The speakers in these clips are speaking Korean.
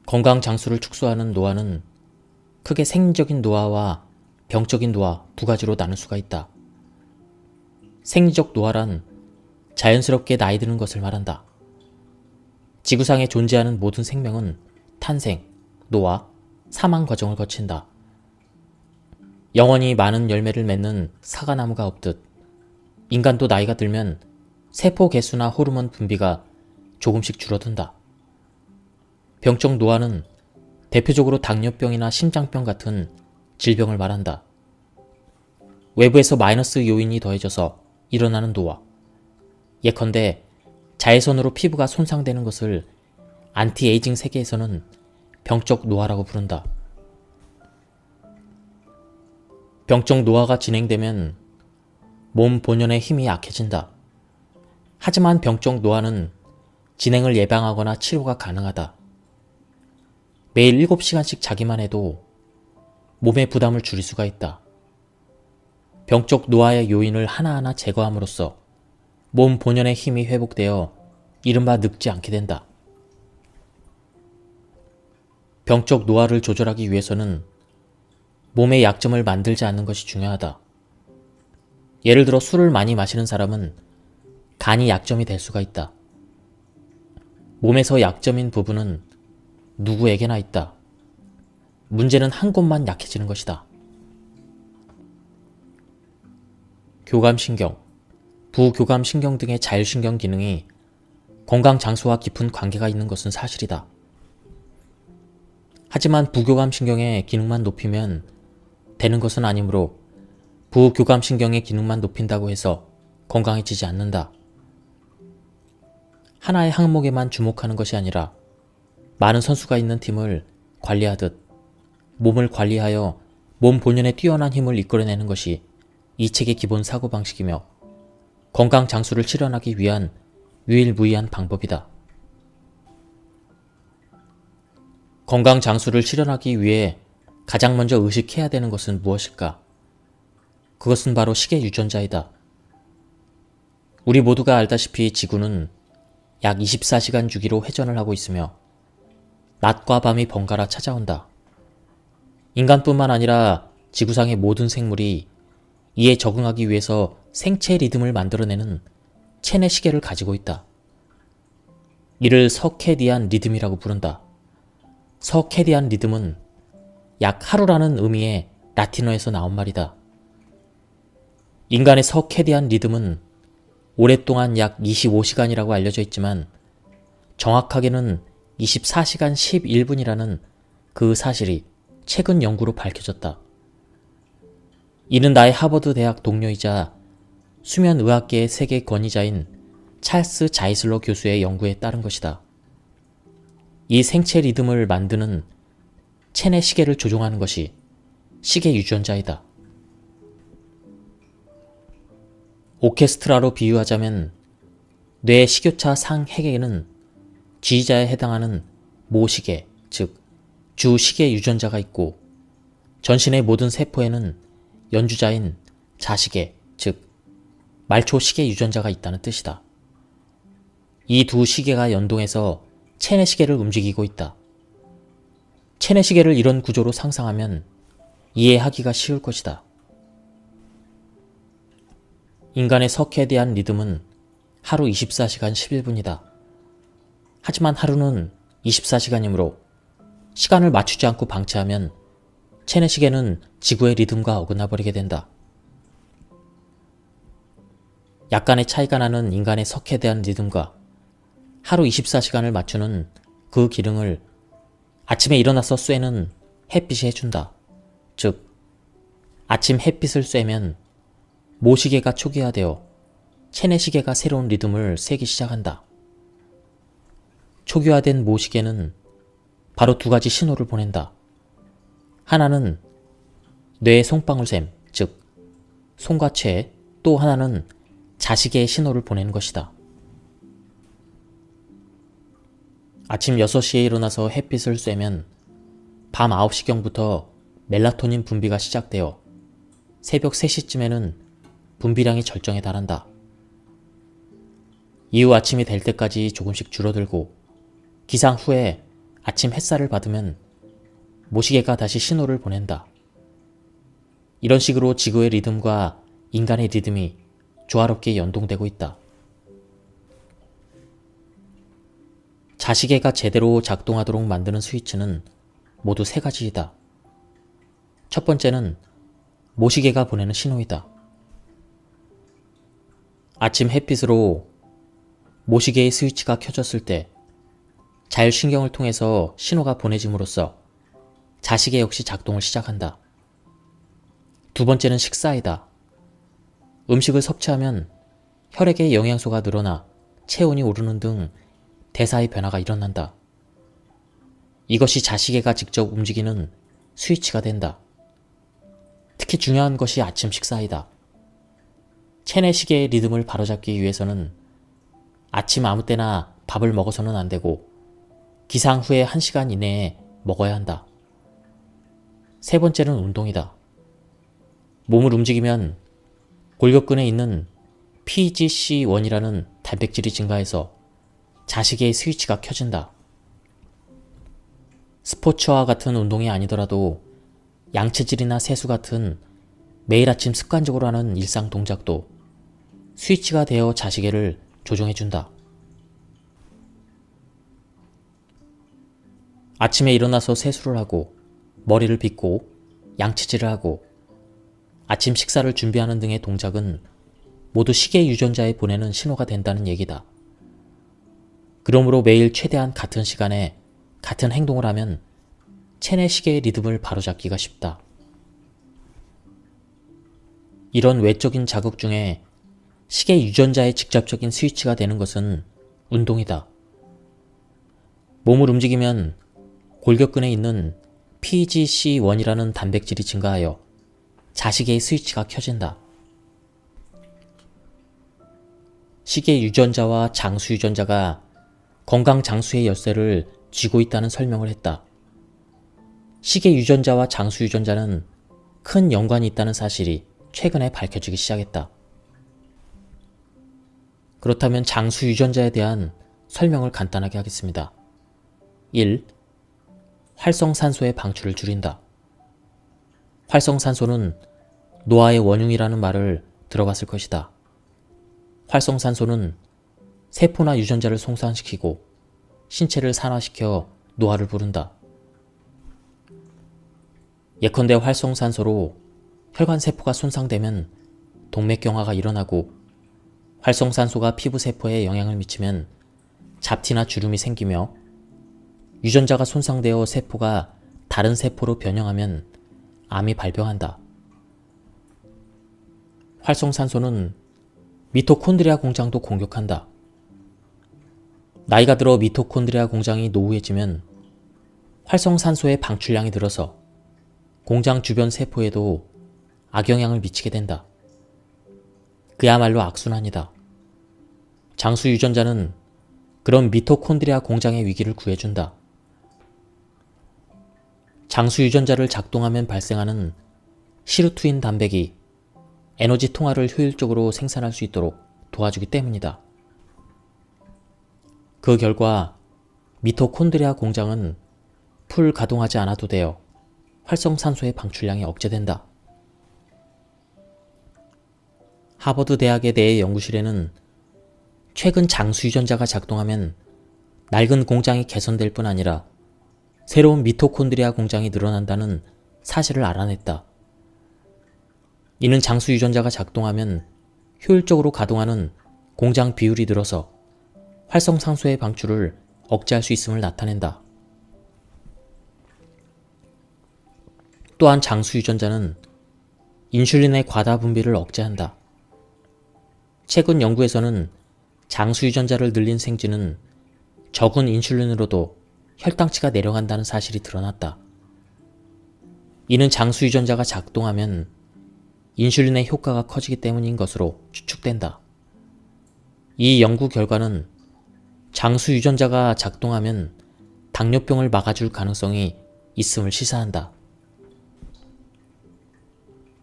건강 장수를 축소하는 노화는 크게 생리적인 노화와 병적인 노화 두 가지로 나눌 수가 있다. 생리적 노화란 자연스럽게 나이 드는 것을 말한다. 지구상에 존재하는 모든 생명은 탄생, 노화, 사망 과정을 거친다. 영원히 많은 열매를 맺는 사과나무가 없듯 인간도 나이가 들면 세포 개수나 호르몬 분비가 조금씩 줄어든다. 병적 노화는 대표적으로 당뇨병이나 심장병 같은 질병을 말한다. 외부에서 마이너스 요인이 더해져서 일어나는 노화. 예컨대 자외선으로 피부가 손상되는 것을 안티에이징 세계에서는 병적 노화라고 부른다. 병적 노화가 진행되면 몸 본연의 힘이 약해진다. 하지만 병적 노화는 진행을 예방하거나 치료가 가능하다. 매일 7시간씩 자기만 해도 몸의 부담을 줄일 수가 있다. 병적 노화의 요인을 하나하나 제거함으로써 몸 본연의 힘이 회복되어 이른바 늙지 않게 된다. 병적 노화를 조절하기 위해서는 몸의 약점을 만들지 않는 것이 중요하다. 예를 들어 술을 많이 마시는 사람은 간이 약점이 될 수가 있다. 몸에서 약점인 부분은 누구에게나 있다. 문제는 한 곳만 약해지는 것이다. 교감신경, 부교감신경 등의 자율신경 기능이 건강 장수와 깊은 관계가 있는 것은 사실이다. 하지만 부교감신경의 기능만 높이면 되는 것은 아니므로 부교감신경의 기능만 높인다고 해서 건강해지지 않는다. 하나의 항목에만 주목하는 것이 아니라 많은 선수가 있는 팀을 관리하듯 몸을 관리하여 몸 본연의 뛰어난 힘을 이끌어내는 것이 이 책의 기본 사고방식이며 건강 장수를 실현하기 위한 유일무이한 방법이다. 건강 장수를 실현하기 위해 가장 먼저 의식해야 되는 것은 무엇일까? 그것은 바로 시계 유전자이다. 우리 모두가 알다시피 지구는 약 24시간 주기로 회전을 하고 있으며 낮과 밤이 번갈아 찾아온다. 인간뿐만 아니라 지구상의 모든 생물이 이에 적응하기 위해서 생체 리듬을 만들어내는 체내 시계를 가지고 있다. 이를 서케디안 리듬이라고 부른다. 서케디안 리듬은 약 하루라는 의미의 라틴어에서 나온 말이다. 인간의 서케디안 리듬은 오랫동안 약 25시간이라고 알려져 있지만 정확하게는 24시간 11분이라는 그 사실이 최근 연구로 밝혀졌다. 이는 나의 하버드 대학 동료이자 수면의학계의 세계 권위자인 찰스 자이슬러 교수의 연구에 따른 것이다. 이 생체 리듬을 만드는 체내 시계를 조종하는 것이 시계 유전자이다. 오케스트라로 비유하자면 뇌 식교차 상핵에는 지휘자에 해당하는 모시계, 즉 주시계 유전자가 있고 전신의 모든 세포에는 연주자인 자시계, 즉 말초시계 유전자가 있다는 뜻이다. 이 두 시계가 연동해서 체내시계를 움직이고 있다. 체내시계를 이런 구조로 상상하면 이해하기가 쉬울 것이다. 인간의 서케디안 리듬은 하루 24시간 11분이다. 하지만 하루는 24시간이므로 시간을 맞추지 않고 방치하면 체내시계는 지구의 리듬과 어긋나버리게 된다. 약간의 차이가 나는 인간의 서케디안 리듬과 하루 24시간을 맞추는 그 기능을 아침에 일어나서 쐬는 햇빛이 해준다. 즉, 아침 햇빛을 쐬면 모시계가 초기화되어 체내시계가 새로운 리듬을 세기 시작한다. 초기화된 모시계는 바로 두 가지 신호를 보낸다. 하나는 뇌의 송방울샘, 즉 송과체, 또 하나는 자시계의 신호를 보내는 것이다. 아침 6시에 일어나서 햇빛을 쐬면 밤 9시경부터 멜라토닌 분비가 시작되어 새벽 3시쯤에는 분비량이 절정에 달한다. 이후 아침이 될 때까지 조금씩 줄어들고 기상 후에 아침 햇살을 받으면 모시개가 다시 신호를 보낸다. 이런 식으로 지구의 리듬과 인간의 리듬이 조화롭게 연동되고 있다. 자시계가 제대로 작동하도록 만드는 스위치는 모두 세 가지이다. 첫 번째는 모시개가 보내는 신호이다. 아침 햇빛으로 모시계의 스위치가 켜졌을 때 자율신경을 통해서 신호가 보내짐으로써 자시계 역시 작동을 시작한다. 두 번째는 식사이다. 음식을 섭취하면 혈액의 영양소가 늘어나 체온이 오르는 등 대사의 변화가 일어난다. 이것이 자시계가 직접 움직이는 스위치가 된다. 특히 중요한 것이 아침 식사이다. 체내 시계의 리듬을 바로잡기 위해서는 아침 아무 때나 밥을 먹어서는 안 되고 기상 후에 1시간 이내에 먹어야 한다. 세 번째는 운동이다. 몸을 움직이면 골격근에 있는 PGC1이라는 단백질이 증가해서 자시계의 스위치가 켜진다. 스포츠와 같은 운동이 아니더라도 양치질이나 세수 같은 매일 아침 습관적으로 하는 일상 동작도 스위치가 되어 자시계를 조종해준다. 아침에 일어나서 세수를 하고 머리를 빗고 양치질을 하고 아침 식사를 준비하는 등의 동작은 모두 시계 유전자에 보내는 신호가 된다는 얘기다. 그러므로 매일 최대한 같은 시간에 같은 행동을 하면 체내 시계의 리듬을 바로잡기가 쉽다. 이런 외적인 자극 중에 시계 유전자의 직접적인 스위치가 되는 것은 운동이다. 몸을 움직이면 골격근에 있는 PGC1이라는 단백질이 증가하여 자시계의 스위치가 켜진다. 시계 유전자와 장수 유전자가 건강 장수의 열쇠를 쥐고 있다는 설명을 했다. 시계 유전자와 장수 유전자는 큰 연관이 있다는 사실이 최근에 밝혀지기 시작했다. 그렇다면 장수 유전자에 대한 설명을 간단하게 하겠습니다. 1. 활성산소의 방출을 줄인다. 활성산소는 노화의 원흉이라는 말을 들어봤을 것이다. 활성산소는 세포나 유전자를 손상시키고 신체를 산화시켜 노화를 부른다. 예컨대 활성산소로 혈관세포가 손상되면 동맥경화가 일어나고 활성산소가 피부세포에 영향을 미치면 잡티나 주름이 생기며 유전자가 손상되어 세포가 다른 세포로 변형하면 암이 발병한다. 활성산소는 미토콘드리아 공장도 공격한다. 나이가 들어 미토콘드리아 공장이 노후해지면 활성산소의 방출량이 늘어서 공장 주변 세포에도 악영향을 미치게 된다. 그야말로 악순환이다. 장수 유전자는 그런 미토콘드리아 공장의 위기를 구해준다. 장수 유전자를 작동하면 발생하는 시르투인 단백이 에너지 통화를 효율적으로 생산할 수 있도록 도와주기 때문이다. 그 결과 미토콘드리아 공장은 풀 가동하지 않아도 되어 활성산소의 방출량이 억제된다. 하버드 대학의 내 연구실에는 최근 장수 유전자가 작동하면 낡은 공장이 개선될 뿐 아니라 새로운 미토콘드리아 공장이 늘어난다는 사실을 알아냈다. 이는 장수 유전자가 작동하면 효율적으로 가동하는 공장 비율이 늘어서 활성산소의 방출을 억제할 수 있음을 나타낸다. 또한 장수 유전자는 인슐린의 과다 분비를 억제한다. 최근 연구에서는 장수 유전자를 늘린 생쥐는 적은 인슐린으로도 혈당치가 내려간다는 사실이 드러났다. 이는 장수 유전자가 작동하면 인슐린의 효과가 커지기 때문인 것으로 추측된다. 이 연구 결과는 장수 유전자가 작동하면 당뇨병을 막아줄 가능성이 있음을 시사한다.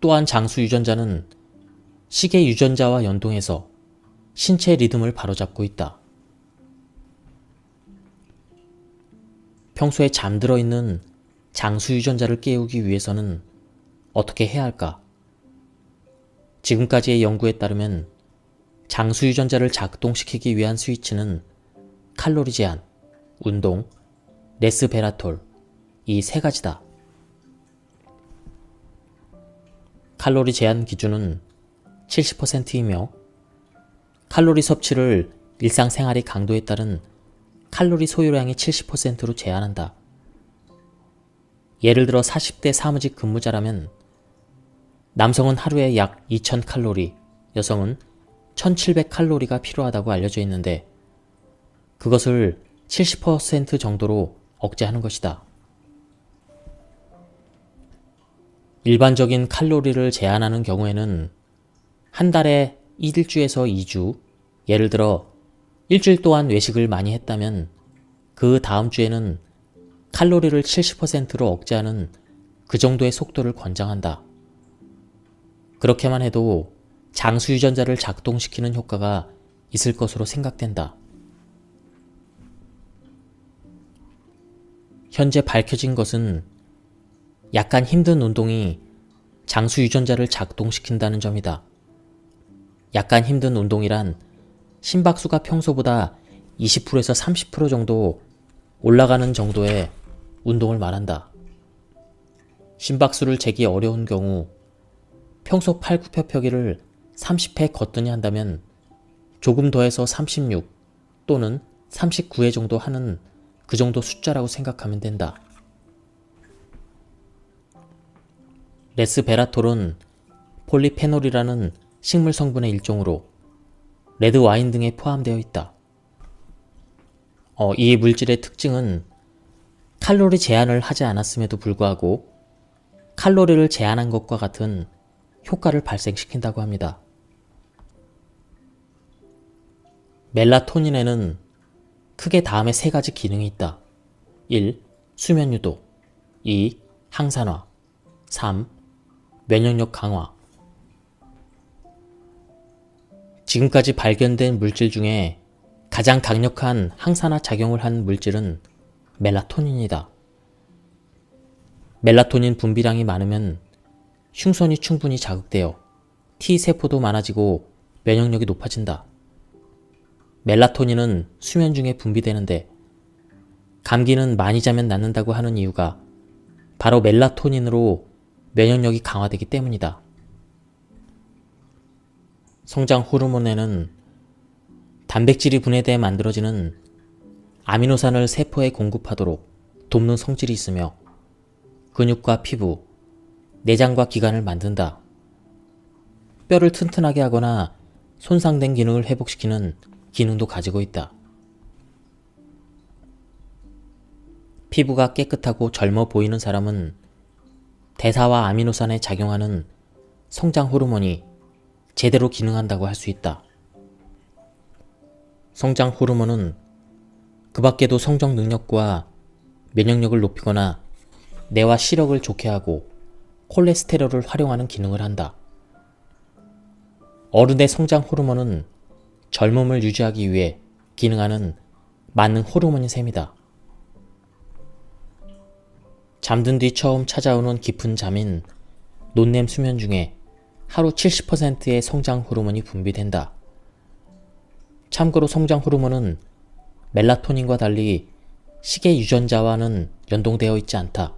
또한 장수 유전자는 시계 유전자와 연동해서 신체 리듬을 바로잡고 있다. 평소에 잠들어 있는 장수 유전자를 깨우기 위해서는 어떻게 해야 할까? 지금까지의 연구에 따르면 장수 유전자를 작동시키기 위한 스위치는 칼로리 제한, 운동, 레스베라톨 이 세 가지다. 칼로리 제한 기준은 70%이며 칼로리 섭취를 일상생활의 강도에 따른 칼로리 소요량의 70%로 제한한다. 예를 들어 40대 사무직 근무자라면 남성은 하루에 약 2000칼로리, 여성은 1700칼로리가 필요하다고 알려져 있는데 그것을 70% 정도로 억제하는 것이다. 일반적인 칼로리를 제한하는 경우에는 한 달에 1주에서 2주, 예를 들어 일주일 동안 외식을 많이 했다면 그 다음 주에는 칼로리를 70%로 억제하는 그 정도의 속도를 권장한다. 그렇게만 해도 장수 유전자를 작동시키는 효과가 있을 것으로 생각된다. 현재 밝혀진 것은 약간 힘든 운동이 장수 유전자를 작동시킨다는 점이다. 약간 힘든 운동이란 심박수가 평소보다 20%에서 30% 정도 올라가는 정도의 운동을 말한다. 심박수를 재기 어려운 경우 평소 팔굽혀펴기를 30회 거뜬히 한다면 조금 더해서 36 또는 39회 정도 하는 그 정도 숫자라고 생각하면 된다. 레스베라톨은 폴리페놀이라는 식물 성분의 일종으로 레드 와인 등에 포함되어 있다. 이 물질의 특징은 칼로리 제한을 하지 않았음에도 불구하고 칼로리를 제한한 것과 같은 효과를 발생시킨다고 합니다. 멜라토닌에는 크게 다음의 세 가지 기능이 있다. 1. 수면 유도 2. 항산화 3. 면역력 강화. 지금까지 발견된 물질 중에 가장 강력한 항산화 작용을 한 물질은 멜라토닌이다. 멜라토닌 분비량이 많으면 흉선이 충분히 자극되어 T세포도 많아지고 면역력이 높아진다. 멜라토닌은 수면 중에 분비되는데 감기는 많이 자면 낫는다고 하는 이유가 바로 멜라토닌으로 면역력이 강화되기 때문이다. 성장 호르몬에는 단백질이 분해돼 만들어지는 아미노산을 세포에 공급하도록 돕는 성질이 있으며 근육과 피부, 내장과 기관을 만든다. 뼈를 튼튼하게 하거나 손상된 기능을 회복시키는 기능도 가지고 있다. 피부가 깨끗하고 젊어 보이는 사람은 대사와 아미노산에 작용하는 성장 호르몬이 제대로 기능한다고 할 수 있다. 성장 호르몬은 그 밖에도 성적 능력과 면역력을 높이거나 뇌와 시력을 좋게 하고 콜레스테롤을 활용하는 기능을 한다. 어른의 성장 호르몬은 젊음을 유지하기 위해 기능하는 만능 호르몬인 셈이다. 잠든 뒤 처음 찾아오는 깊은 잠인 논렘 수면 중에 하루 70%의 성장 호르몬이 분비된다. 참고로 성장 호르몬은 멜라토닌과 달리 시계 유전자와는 연동되어 있지 않다.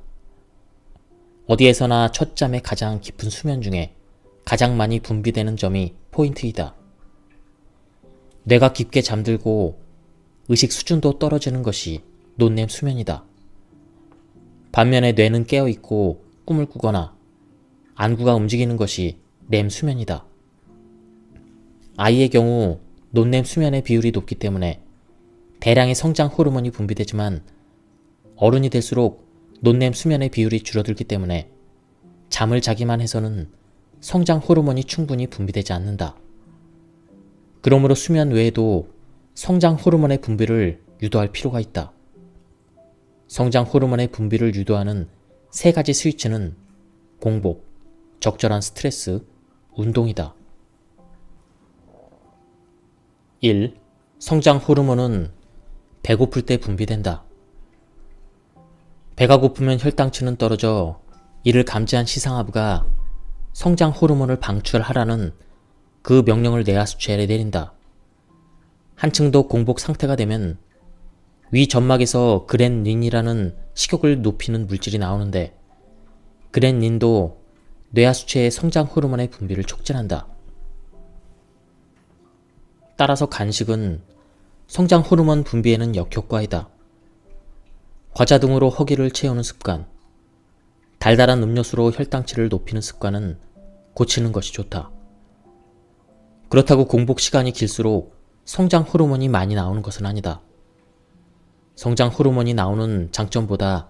어디에서나 첫 잠의 가장 깊은 수면 중에 가장 많이 분비되는 점이 포인트이다. 뇌가 깊게 잠들고 의식 수준도 떨어지는 것이 논렘 수면이다. 반면에 뇌는 깨어있고 꿈을 꾸거나 안구가 움직이는 것이 렘 수면이다. 아이의 경우 논렘 수면의 비율이 높기 때문에 대량의 성장 호르몬이 분비되지만 어른이 될수록 논렘 수면의 비율이 줄어들기 때문에 잠을 자기만 해서는 성장 호르몬이 충분히 분비되지 않는다. 그러므로 수면 외에도 성장 호르몬의 분비를 유도할 필요가 있다. 성장 호르몬의 분비를 유도하는 세 가지 스위치는 공복, 적절한 스트레스, 운동이다. 1. 성장 호르몬은 배고플 때 분비된다. 배가 고프면 혈당치는 떨어져 이를 감지한 시상하부가 성장 호르몬을 방출하라는 그 명령을 뇌하수체에 내린다. 한층 더 공복 상태가 되면 위 점막에서 그랜린이라는 식욕을 높이는 물질이 나오는데 그랜린도 뇌하수체의 성장 호르몬의 분비를 촉진한다. 따라서 간식은 성장 호르몬 분비에는 역효과이다. 과자 등으로 허기를 채우는 습관, 달달한 음료수로 혈당치를 높이는 습관은 고치는 것이 좋다. 그렇다고 공복 시간이 길수록 성장 호르몬이 많이 나오는 것은 아니다. 성장 호르몬이 나오는 장점보다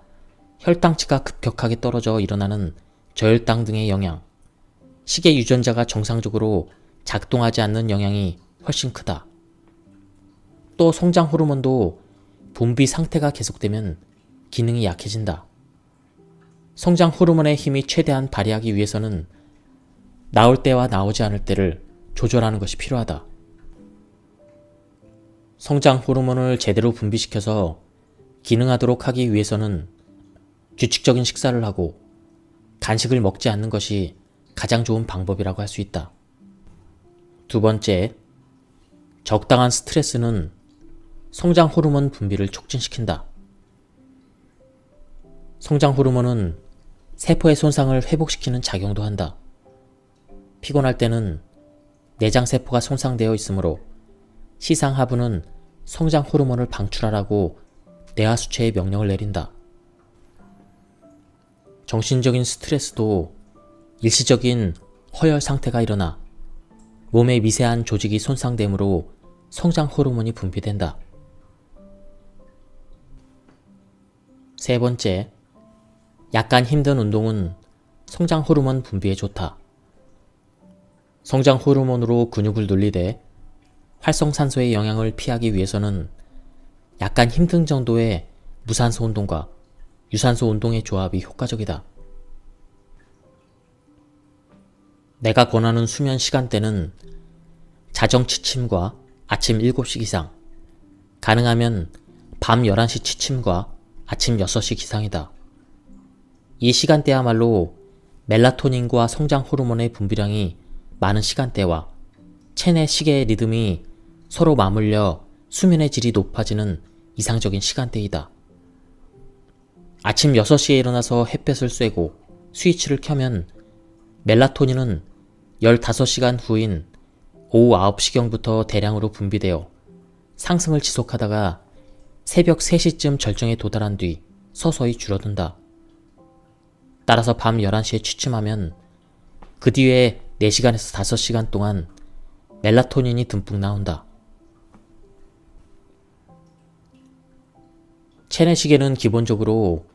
혈당치가 급격하게 떨어져 일어나는 저혈당 등의 영향, 식의 유전자가 정상적으로 작동하지 않는 영향이 훨씬 크다. 또 성장 호르몬도 분비 상태가 계속되면 기능이 약해진다. 성장 호르몬의 힘이 최대한 발휘하기 위해서는 나올 때와 나오지 않을 때를 조절하는 것이 필요하다. 성장 호르몬을 제대로 분비시켜서 기능하도록 하기 위해서는 규칙적인 식사를 하고 간식을 먹지 않는 것이 가장 좋은 방법이라고 할 수 있다. 두 번째, 적당한 스트레스는 성장 호르몬 분비를 촉진시킨다. 성장 호르몬은 세포의 손상을 회복시키는 작용도 한다. 피곤할 때는 내장세포가 손상되어 있으므로 시상하부는 성장 호르몬을 방출하라고 뇌하수체에 명령을 내린다. 정신적인 스트레스도 일시적인 허열 상태가 일어나 몸의 미세한 조직이 손상되므로 성장 호르몬이 분비된다. 세 번째, 약간 힘든 운동은 성장 호르몬 분비에 좋다. 성장 호르몬으로 근육을 눌리되 활성산소의 영향을 피하기 위해서는 약간 힘든 정도의 무산소 운동과 유산소 운동의 조합이 효과적이다. 내가 권하는 수면 시간대는 자정 취침과 아침 7시 기상, 가능하면 밤 11시 취침과 아침 6시 기상이다. 이 시간대야말로 멜라토닌과 성장 호르몬의 분비량이 많은 시간대와 체내 시계의 리듬이 서로 맞물려 수면의 질이 높아지는 이상적인 시간대이다. 아침 6시에 일어나서 햇볕을 쐬고 스위치를 켜면 멜라토닌은 15시간 후인 오후 9시경부터 대량으로 분비되어 상승을 지속하다가 새벽 3시쯤 절정에 도달한 뒤 서서히 줄어든다. 따라서 밤 11시에 취침하면 그 뒤에 4시간에서 5시간 동안 멜라토닌이 듬뿍 나온다. 체내 시계는 기본적으로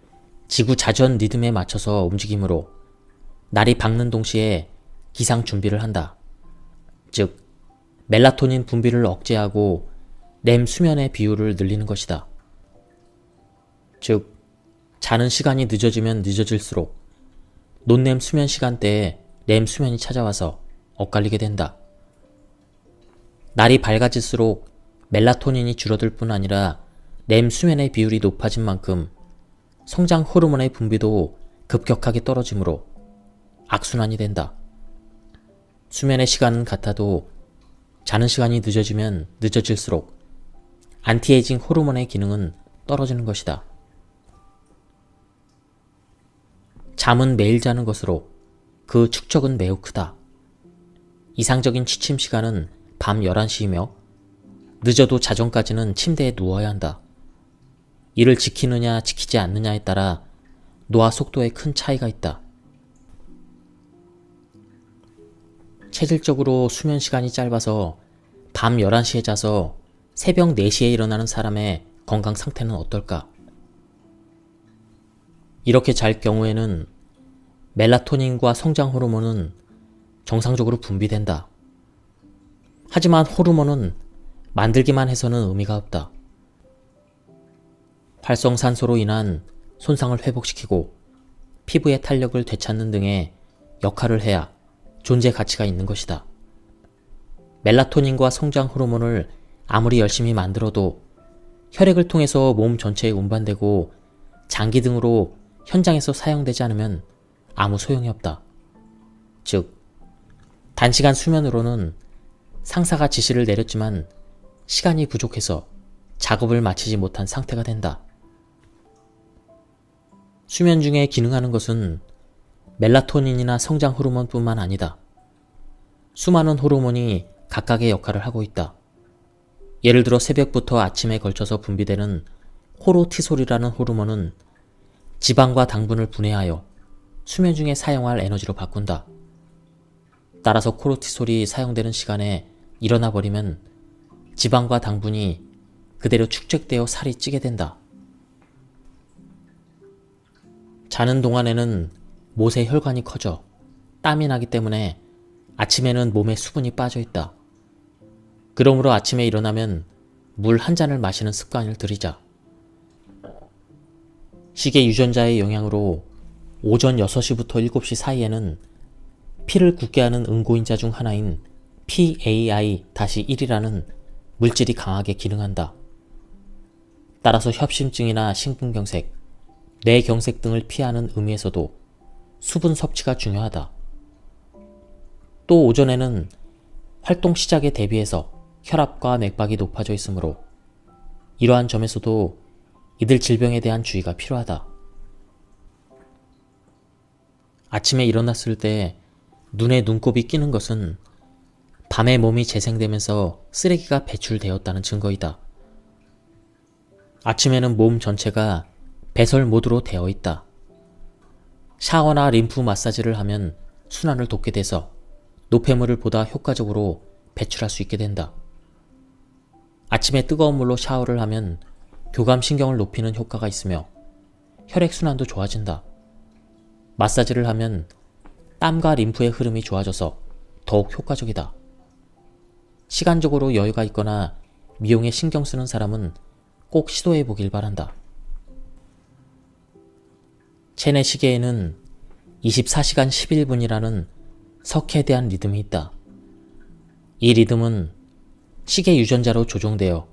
지구 자전 리듬에 맞춰서 움직이므로 날이 밝는 동시에 기상 준비를 한다. 즉, 멜라토닌 분비를 억제하고 렘 수면의 비율을 늘리는 것이다. 즉, 자는 시간이 늦어지면 늦어질수록 논렘 수면 시간대에 렘 수면이 찾아와서 엇갈리게 된다. 날이 밝아질수록 멜라토닌이 줄어들 뿐 아니라 렘 수면의 비율이 높아진 만큼 성장 호르몬의 분비도 급격하게 떨어지므로 악순환이 된다. 수면의 시간은 같아도 자는 시간이 늦어지면 늦어질수록 안티에이징 호르몬의 기능은 떨어지는 것이다. 잠은 매일 자는 것으로 그 축적은 매우 크다. 이상적인 취침 시간은 밤 11시이며 늦어도 자정까지는 침대에 누워야 한다. 이를 지키느냐 지키지 않느냐에 따라 노화 속도에 큰 차이가 있다. 체질적으로 수면 시간이 짧아서 밤 11시에 자서 새벽 4시에 일어나는 사람의 건강 상태는 어떨까? 이렇게 잘 경우에는 멜라토닌과 성장 호르몬은 정상적으로 분비된다. 하지만 호르몬은 만들기만 해서는 의미가 없다. 활성산소로 인한 손상을 회복시키고 피부의 탄력을 되찾는 등의 역할을 해야 존재 가치가 있는 것이다. 멜라토닌과 성장 호르몬을 아무리 열심히 만들어도 혈액을 통해서 몸 전체에 운반되고 장기 등으로 현장에서 사용되지 않으면 아무 소용이 없다. 즉, 단시간 수면으로는 상사가 지시를 내렸지만 시간이 부족해서 작업을 마치지 못한 상태가 된다. 수면 중에 기능하는 것은 멜라토닌이나 성장 호르몬뿐만 아니다. 수많은 호르몬이 각각의 역할을 하고 있다. 예를 들어 새벽부터 아침에 걸쳐서 분비되는 코르티솔이라는 호르몬은 지방과 당분을 분해하여 수면 중에 사용할 에너지로 바꾼다. 따라서 코르티솔이 사용되는 시간에 일어나 버리면 지방과 당분이 그대로 축적되어 살이 찌게 된다. 자는 동안에는 못의 혈관이 커져 땀이 나기 때문에 아침에는 몸에 수분이 빠져 있다. 그러므로 아침에 일어나면 물 한 잔을 마시는 습관을 들이자. 시계 유전자의 영향으로 오전 6시부터 7시 사이에는 피를 굳게 하는 응고인자 중 하나인 PAI-1이라는 물질이 강하게 기능한다. 따라서 협심증이나 심근경색, 뇌경색 등을 피하는 의미에서도 수분 섭취가 중요하다. 또 오전에는 활동 시작에 대비해서 혈압과 맥박이 높아져 있으므로 이러한 점에서도 이들 질병에 대한 주의가 필요하다. 아침에 일어났을 때 눈에 눈곱이 끼는 것은 밤에 몸이 재생되면서 쓰레기가 배출되었다는 증거이다. 아침에는 몸 전체가 배설 모드로 되어 있다. 샤워나 림프 마사지를 하면 순환을 돕게 돼서 노폐물을 보다 효과적으로 배출할 수 있게 된다. 아침에 뜨거운 물로 샤워를 하면 교감신경을 높이는 효과가 있으며 혈액순환도 좋아진다. 마사지를 하면 땀과 림프의 흐름이 좋아져서 더욱 효과적이다. 시간적으로 여유가 있거나 미용에 신경 쓰는 사람은 꼭 시도해 보길 바란다. 체내 시계에는 24시간 11분이라는 석회대한 리듬이 있다. 이 리듬은 시계 유전자로 조종되어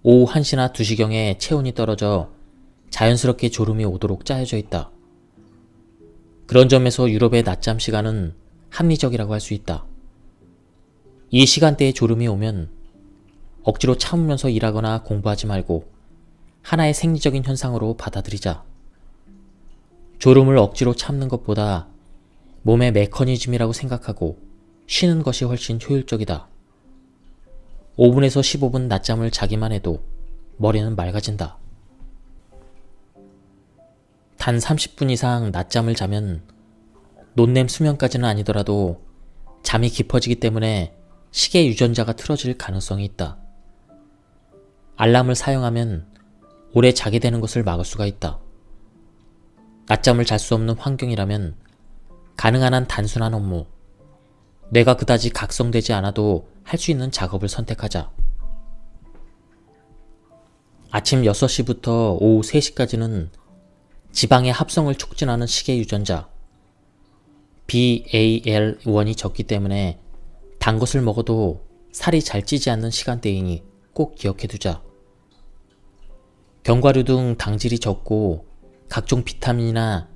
오후 1시나 2시경에 체온이 떨어져 자연스럽게 졸음이 오도록 짜여져 있다. 그런 점에서 유럽의 낮잠 시간은 합리적이라고 할 수 있다. 이 시간대에 졸음이 오면 억지로 참으면서 일하거나 공부하지 말고 하나의 생리적인 현상으로 받아들이자. 졸음을 억지로 참는 것보다 몸의 메커니즘이라고 생각하고 쉬는 것이 훨씬 효율적이다. 5분에서 15분 낮잠을 자기만 해도 머리는 맑아진다. 단 30분 이상 낮잠을 자면 논냄 수면까지는 아니더라도 잠이 깊어지기 때문에 시계 유전자가 틀어질 가능성이 있다. 알람을 사용하면 오래 자게 되는 것을 막을 수가 있다. 낮잠을 잘 수 없는 환경이라면 가능한 한 단순한 업무, 뇌가 그다지 각성되지 않아도 할 수 있는 작업을 선택하자. 아침 6시부터 오후 3시까지는 지방의 합성을 촉진하는 시계 유전자 BAL1이 적기 때문에 단 것을 먹어도 살이 잘 찌지 않는 시간대이니 꼭 기억해두자. 견과류 등 당질이 적고 각종 비타민이나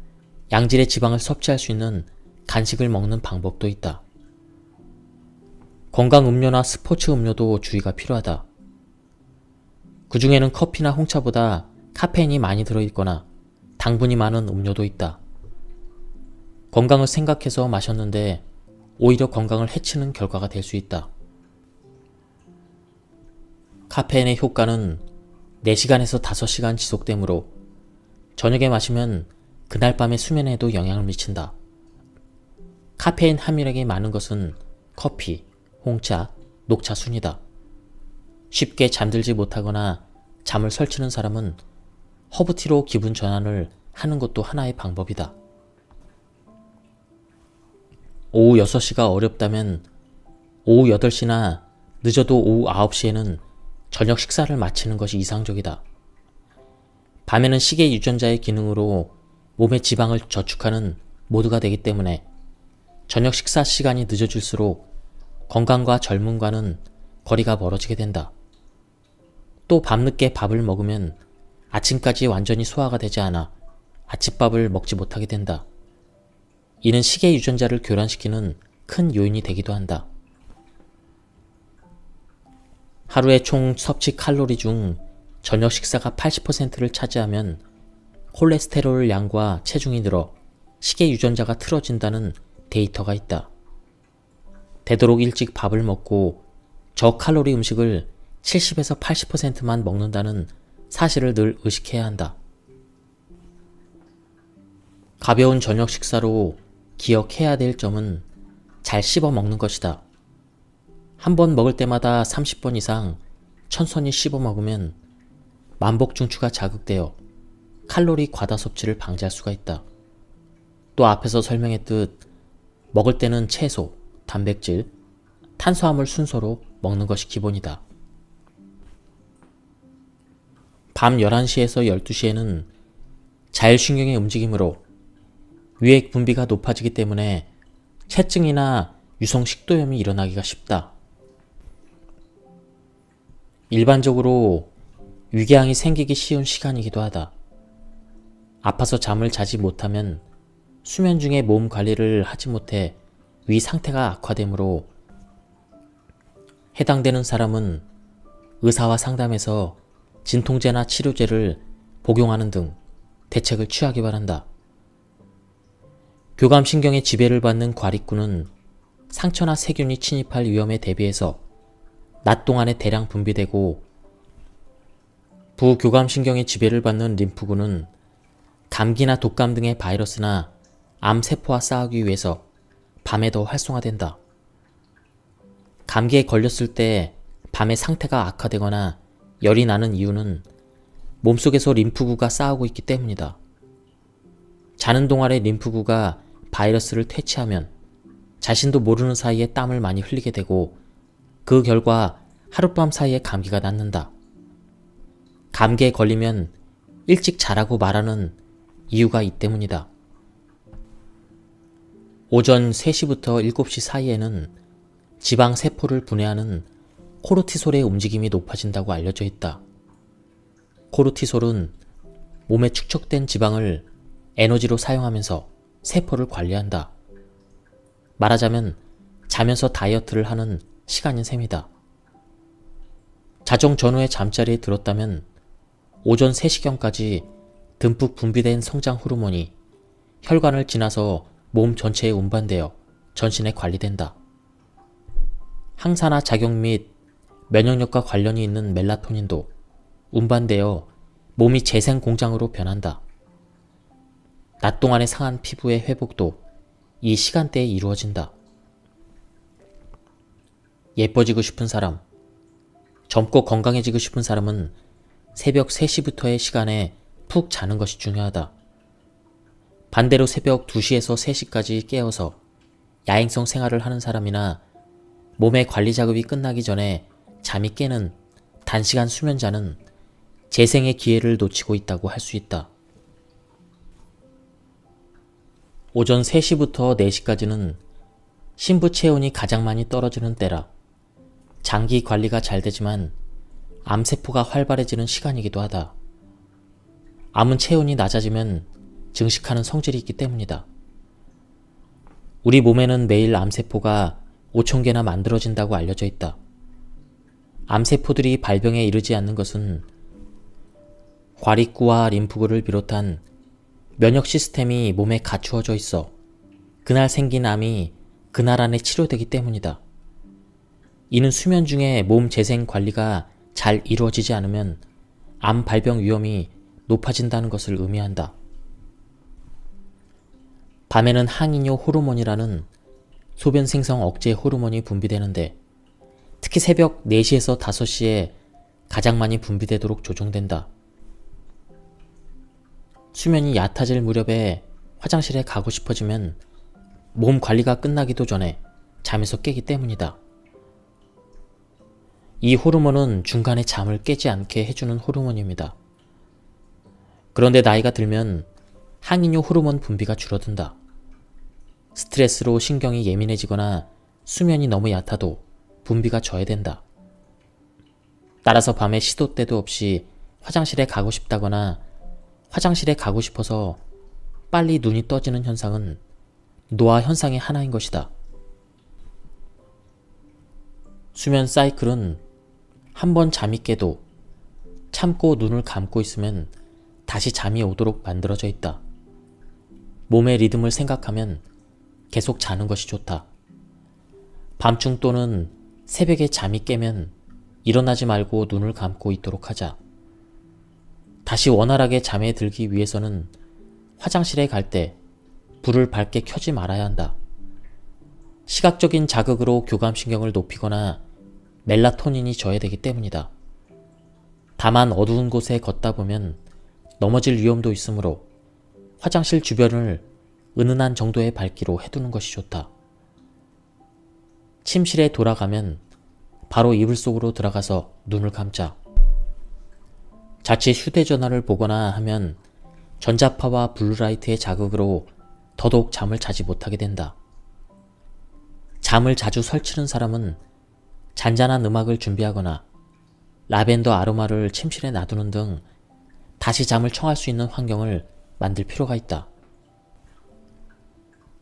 양질의 지방을 섭취할 수 있는 간식을 먹는 방법도 있다. 건강 음료나 스포츠 음료도 주의가 필요하다. 그 중에는 커피나 홍차보다 카페인이 많이 들어있거나 당분이 많은 음료도 있다. 건강을 생각해서 마셨는데 오히려 건강을 해치는 결과가 될 수 있다. 카페인의 효과는 4시간에서 5시간 지속되므로 저녁에 마시면 그날 밤의 수면에도 영향을 미친다. 카페인 함유량이 많은 것은 커피, 홍차, 녹차 순이다. 쉽게 잠들지 못하거나 잠을 설치는 사람은 허브티로 기분 전환을 하는 것도 하나의 방법이다. 오후 6시가 어렵다면 오후 8시나 늦어도 오후 9시에는 저녁 식사를 마치는 것이 이상적이다. 밤에는 시계 유전자의 기능으로 몸의 지방을 저축하는 모드가 되기 때문에 저녁 식사 시간이 늦어질수록 건강과 젊음과는 거리가 멀어지게 된다. 또 밤늦게 밥을 먹으면 아침까지 완전히 소화가 되지 않아 아침밥을 먹지 못하게 된다. 이는 식의 유전자를 교란시키는 큰 요인이 되기도 한다. 하루의 총 섭취 칼로리 중 저녁 식사가 80%를 차지하면 콜레스테롤 양과 체중이 늘어 식의 유전자가 틀어진다는 데이터가 있다. 되도록 일찍 밥을 먹고 저칼로리 음식을 70에서 80%만 먹는다는 사실을 늘 의식해야 한다. 가벼운 저녁 식사로 기억해야 될 점은 잘 씹어 먹는 것이다. 한 번 먹을 때마다 30번 이상 천천히 씹어 먹으면 만복 중추가 자극되어 칼로리 과다 섭취를 방지할 수가 있다. 또 앞에서 설명했듯 먹을 때는 채소, 단백질, 탄수화물 순서로 먹는 것이 기본이다. 밤 11시에서 12시에는 자율신경의 움직임으로 위액 분비가 높아지기 때문에 체증이나 유성 식도염이 일어나기가 쉽다. 일반적으로 위궤양이 생기기 쉬운 시간이기도 하다. 아파서 잠을 자지 못하면 수면 중에 몸 관리를 하지 못해 위 상태가 악화되므로 해당되는 사람은 의사와 상담해서 진통제나 치료제를 복용하는 등 대책을 취하기 바란다. 교감신경의 지배를 받는 과립구는 상처나 세균이 침입할 위험에 대비해서 낮 동안에 대량 분비되고, 부교감신경의 지배를 받는 림프구는 감기나 독감 등의 바이러스나 암세포와 싸우기 위해서 밤에 더 활성화된다. 감기에 걸렸을 때 밤에 상태가 악화되거나 열이 나는 이유는 몸속에서 림프구가 싸우고 있기 때문이다. 자는 동안에 림프구가 바이러스를 퇴치하면 자신도 모르는 사이에 땀을 많이 흘리게 되고, 그 결과 하룻밤 사이에 감기가 낫는다. 감기에 걸리면 일찍 자라고 말하는 이유가 이 때문이다. 오전 3시부터 7시 사이에는 지방 세포를 분해하는 코르티솔의 움직임이 높아진다고 알려져 있다. 코르티솔은 몸에 축적된 지방을 에너지로 사용하면서 세포를 관리한다. 말하자면 자면서 다이어트를 하는 시간인 셈이다. 자정 전후에 잠자리에 들었다면 오전 3시경까지 듬뿍 분비된 성장 호르몬이 혈관을 지나서 몸 전체에 운반되어 전신에 관리된다. 항산화 작용 및 면역력과 관련이 있는 멜라토닌도 운반되어 몸이 재생 공장으로 변한다. 낮 동안에 상한 피부의 회복도 이 시간대에 이루어진다. 예뻐지고 싶은 사람, 젊고 건강해지고 싶은 사람은 새벽 3시부터의 시간에 푹 자는 것이 중요하다. 반대로 새벽 2시에서 3시까지 깨어서 야행성 생활을 하는 사람이나 몸의 관리 작업이 끝나기 전에 잠이 깨는 단시간 수면자는 재생의 기회를 놓치고 있다고 할 수 있다. 오전 3시부터 4시까지는 신부 체온이 가장 많이 떨어지는 때라 장기 관리가 잘 되지만 암세포가 활발해지는 시간이기도 하다. 암은 체온이 낮아지면 증식하는 성질이 있기 때문이다. 우리 몸에는 매일 암세포가 5,000개나 만들어진다고 알려져 있다. 암세포들이 발병에 이르지 않는 것은 과립구와 림프구를 비롯한 면역 시스템이 몸에 갖추어져 있어 그날 생긴 암이 그날 안에 치료되기 때문이다. 이는 수면 중에 몸 재생 관리가 잘 이루어지지 않으면 암 발병 위험이 높아진다는 것을 의미한다. 밤에는 항이뇨 호르몬이라는 소변 생성 억제 호르몬이 분비되는데 특히 새벽 4시에서 5시에 가장 많이 분비되도록 조정된다. 수면이 얕아질 무렵에 화장실에 가고 싶어지면 몸 관리가 끝나기도 전에 잠에서 깨기 때문이다. 이 호르몬은 중간에 잠을 깨지 않게 해주는 호르몬입니다. 그런데 나이가 들면 항이뇨 호르몬 분비가 줄어든다. 스트레스로 신경이 예민해지거나 수면이 너무 얕아도 분비가 저해된다. 따라서 밤에 시도 때도 없이 화장실에 가고 싶다거나 화장실에 가고 싶어서 빨리 눈이 떠지는 현상은 노화 현상의 하나인 것이다. 수면 사이클은 한 번 잠이 깨도 참고 눈을 감고 있으면 다시 잠이 오도록 만들어져 있다. 몸의 리듬을 생각하면 계속 자는 것이 좋다. 밤중 또는 새벽에 잠이 깨면 일어나지 말고 눈을 감고 있도록 하자. 다시 원활하게 잠에 들기 위해서는 화장실에 갈 때 불을 밝게 켜지 말아야 한다. 시각적인 자극으로 교감신경을 높이거나 멜라토닌이 저해되기 때문이다. 다만 어두운 곳에 걷다 보면 넘어질 위험도 있으므로 화장실 주변을 은은한 정도의 밝기로 해두는 것이 좋다. 침실에 돌아가면 바로 이불 속으로 들어가서 눈을 감자. 자칫 휴대전화를 보거나 하면 전자파와 블루라이트의 자극으로 더더욱 잠을 자지 못하게 된다. 잠을 자주 설치는 사람은 잔잔한 음악을 준비하거나 라벤더 아로마를 침실에 놔두는 등 다시 잠을 청할 수 있는 환경을 만들 필요가 있다.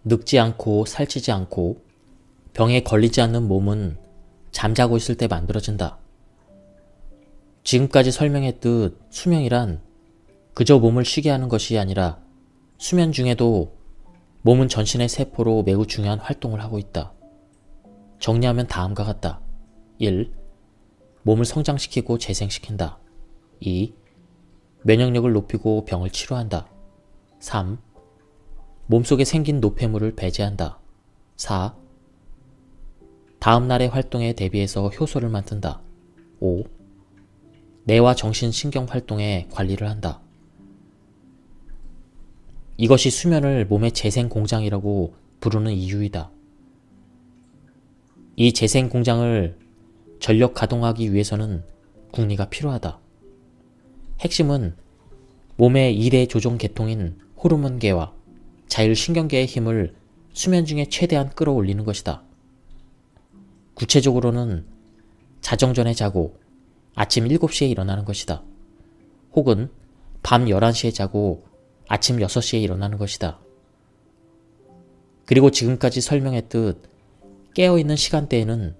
늙지 않고 살찌지 않고 병에 걸리지 않는 몸은 잠자고 있을 때 만들어진다. 지금까지 설명했듯 수면이란 그저 몸을 쉬게 하는 것이 아니라 수면 중에도 몸은 전신의 세포로 매우 중요한 활동을 하고 있다. 정리하면 다음과 같다. 1. 몸을 성장시키고 재생시킨다. 2. 면역력을 높이고 병을 치료한다. 3. 몸속에 생긴 노폐물을 배제한다. 4. 다음날의 활동에 대비해서 효소를 만든다. 5. 뇌와 정신 신경 활동에 관리를 한다. 이것이 수면을 몸의 재생 공장이라고 부르는 이유이다. 이 재생 공장을 전력 가동하기 위해서는 국리가 필요하다. 핵심은 몸의 2대 조종 계통인 호르몬계와 자율신경계의 힘을 수면 중에 최대한 끌어올리는 것이다. 구체적으로는 자정 전에 자고 아침 7시에 일어나는 것이다. 혹은 밤 11시에 자고 아침 6시에 일어나는 것이다. 그리고 지금까지 설명했듯 깨어있는 시간대에는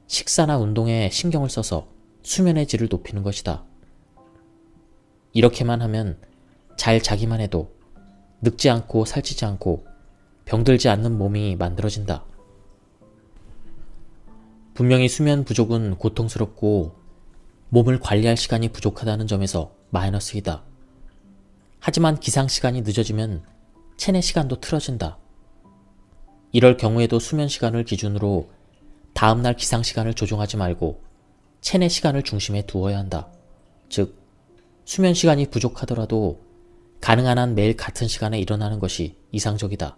식사나 운동에 신경을 써서 수면의 질을 높이는 것이다. 이렇게만 하면 잘 자기만 해도 늙지 않고 살찌지 않고 병들지 않는 몸이 만들어진다. 분명히 수면 부족은 고통스럽고 몸을 관리할 시간이 부족하다는 점에서 마이너스이다. 하지만 기상 시간이 늦어지면 체내 시간도 틀어진다. 이럴 경우에도 수면 시간을 기준으로 다음날 기상 시간을 조정하지 말고 체내 시간을 중심에 두어야 한다. 즉, 수면 시간이 부족하더라도 가능한 한 매일 같은 시간에 일어나는 것이 이상적이다.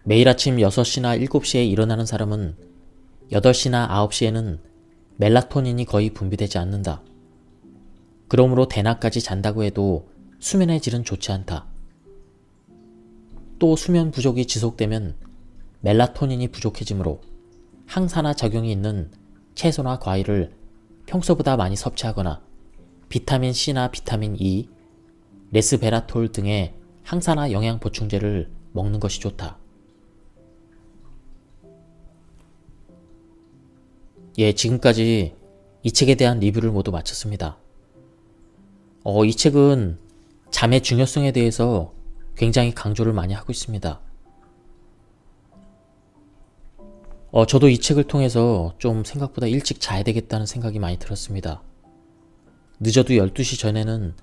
매일 아침 6시나 7시에 일어나는 사람은 8시나 9시에는 멜라토닌이 거의 분비되지 않는다. 그러므로 대낮까지 잔다고 해도 수면의 질은 좋지 않다. 또 수면 부족이 지속되면 멜라토닌이 부족해지므로 항산화 작용이 있는 채소나 과일을 평소보다 많이 섭취하거나 비타민 C나 비타민 E, 레스베라톨 등의 항산화 영양 보충제를 먹는 것이 좋다. 지금까지 이 책에 대한 리뷰를 모두 마쳤습니다. 이 책은 잠의 중요성에 대해서 굉장히 강조를 많이 하고 있습니다. 저도 이 책을 통해서 좀 생각보다 일찍 자야 되겠다는 생각이 많이 들었습니다. 늦어도 12시 전에는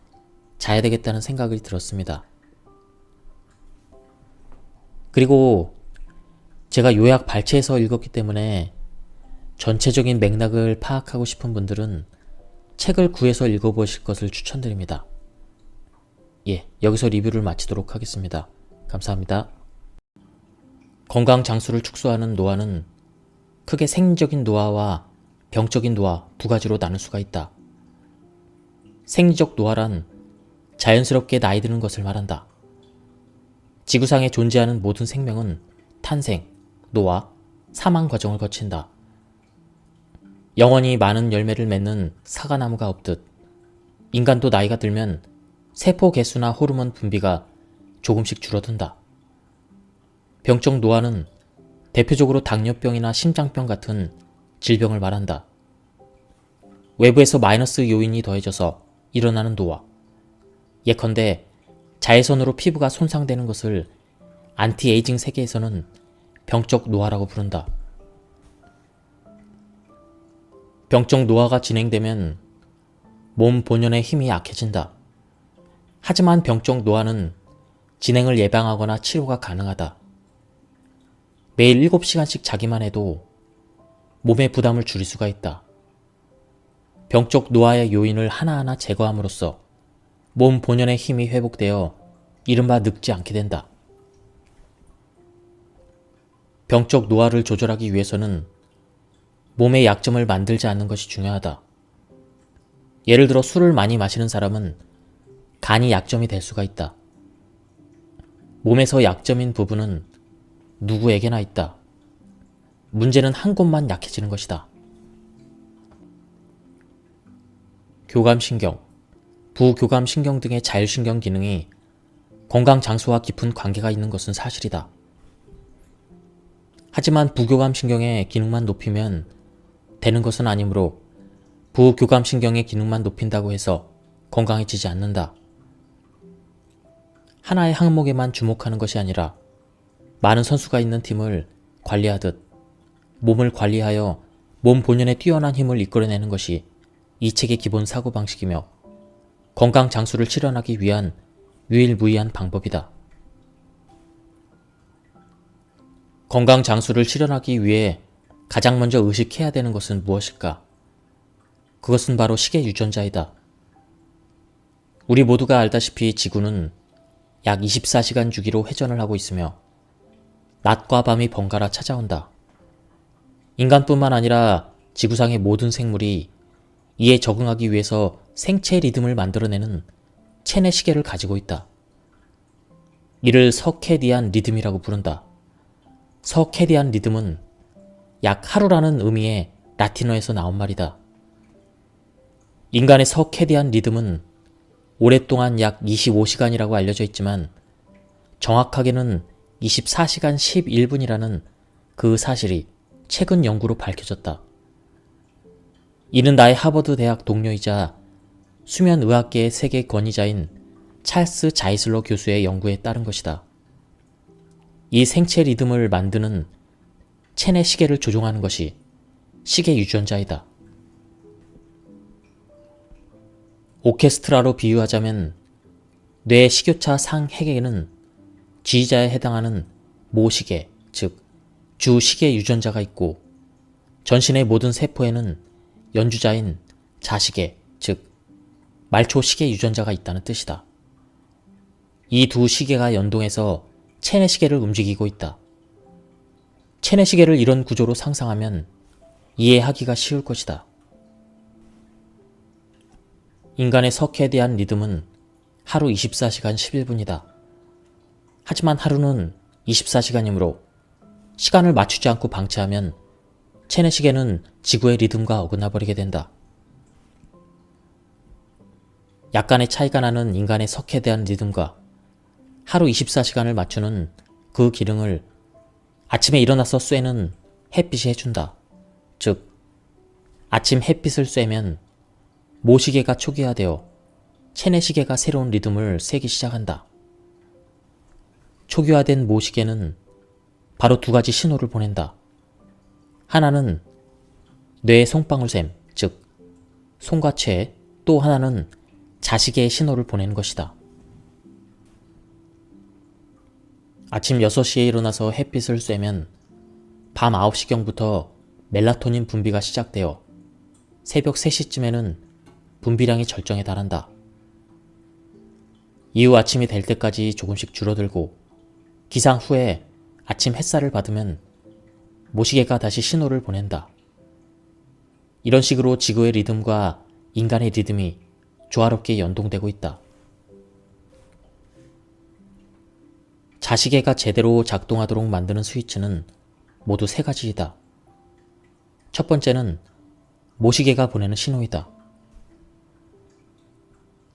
자야 되겠다는 생각이 들었습니다. 그리고 제가 요약 발췌해서 읽었기 때문에 전체적인 맥락을 파악하고 싶은 분들은 책을 구해서 읽어보실 것을 추천드립니다. 여기서 리뷰를 마치도록 하겠습니다. 감사합니다. 건강 장수를 축소하는 노화는 크게 생리적인 노화와 병적인 노화 두 가지로 나눌 수가 있다. 생리적 노화란 자연스럽게 나이 드는 것을 말한다. 지구상에 존재하는 모든 생명은 탄생, 노화, 사망 과정을 거친다. 영원히 많은 열매를 맺는 사과나무가 없듯 인간도 나이가 들면 세포 개수나 호르몬 분비가 조금씩 줄어든다. 병적 노화는 대표적으로 당뇨병이나 심장병 같은 질병을 말한다. 외부에서 마이너스 요인이 더해져서 일어나는 노화. 예컨대 자외선으로 피부가 손상되는 것을 안티에이징 세계에서는 병적 노화라고 부른다. 병적 노화가 진행되면 몸 본연의 힘이 약해진다. 하지만 병적 노화는 진행을 예방하거나 치료가 가능하다. 매일 7시간씩 자기만 해도 몸의 부담을 줄일 수가 있다. 병적 노화의 요인을 하나하나 제거함으로써 몸 본연의 힘이 회복되어 이른바 늙지 않게 된다. 병적 노화를 조절하기 위해서는 몸의 약점을 만들지 않는 것이 중요하다. 예를 들어 술을 많이 마시는 사람은 간이 약점이 될 수가 있다. 몸에서 약점인 부분은 누구에게나 있다. 문제는 한 곳만 약해지는 것이다. 교감신경, 부교감신경 등의 자율신경 기능이 건강 장수와 깊은 관계가 있는 것은 사실이다. 하지만 부교감신경의 기능만 높이면 되는 것은 아니므로 부교감신경의 기능만 높인다고 해서 건강해지지 않는다. 하나의 항목에만 주목하는 것이 아니라 많은 선수가 있는 팀을 관리하듯 몸을 관리하여 몸 본연의 뛰어난 힘을 이끌어내는 것이 이 책의 기본 사고방식이며 건강 장수를 실현하기 위한 유일무이한 방법이다. 건강 장수를 실현하기 위해 가장 먼저 의식해야 되는 것은 무엇일까? 그것은 바로 시계 유전자이다. 우리 모두가 알다시피 지구는 약 24시간 주기로 회전을 하고 있으며 낮과 밤이 번갈아 찾아온다. 인간뿐만 아니라 지구상의 모든 생물이 이에 적응하기 위해서 생체 리듬을 만들어내는 체내 시계를 가지고 있다. 이를 서케디안 리듬이라고 부른다. 서케디안 리듬은 약 하루라는 의미의 라틴어에서 나온 말이다. 인간의 서케디안 리듬은 오랫동안 약 25시간이라고 알려져 있지만 정확하게는 24시간 11분이라는 그 사실이 최근 연구로 밝혀졌다. 이는 나의 하버드 대학 동료이자 수면의학계의 세계 권위자인 찰스 자이슬러 교수의 연구에 따른 것이다. 이 생체 리듬을 만드는 체내 시계를 조종하는 것이 시계 유전자이다. 오케스트라로 비유하자면 뇌의 식교차 상핵에는 지휘자에 해당하는 모시계, 즉 주시계 유전자가 있고 전신의 모든 세포에는 연주자인 자시계, 즉 말초시계 유전자가 있다는 뜻이다. 이 두 시계가 연동해서 체내시계를 움직이고 있다. 체내시계를 이런 구조로 상상하면 이해하기가 쉬울 것이다. 인간의 서케디안 리듬은 하루 24시간 11분이다. 하지만 하루는 24시간이므로 시간을 맞추지 않고 방치하면 체내시계는 지구의 리듬과 어긋나 버리게 된다. 약간의 차이가 나는 인간의 서케디안 리듬과 하루 24시간을 맞추는 그 기능을 아침에 일어나서 쐬는 햇빛이 해준다. 즉, 아침 햇빛을 쐬면 모시계가 초기화되어 체내시계가 새로운 리듬을 세기 시작한다. 초기화된 모시계는 바로 두 가지 신호를 보낸다. 하나는 뇌의 송방울샘, 즉 송과 체, 또 하나는 자시계의 신호를 보내는 것이다. 아침 6시에 일어나서 햇빛을 쐬면 밤 9시경부터 멜라토닌 분비가 시작되어 새벽 3시쯤에는 분비량이 절정에 달한다. 이후 아침이 될 때까지 조금씩 줄어들고 기상 후에 아침 햇살을 받으면 모시계가 다시 신호를 보낸다. 이런 식으로 지구의 리듬과 인간의 리듬이 조화롭게 연동되고 있다. 자시계가 제대로 작동하도록 만드는 스위치는 모두 세 가지이다. 첫 번째는 모시계가 보내는 신호이다.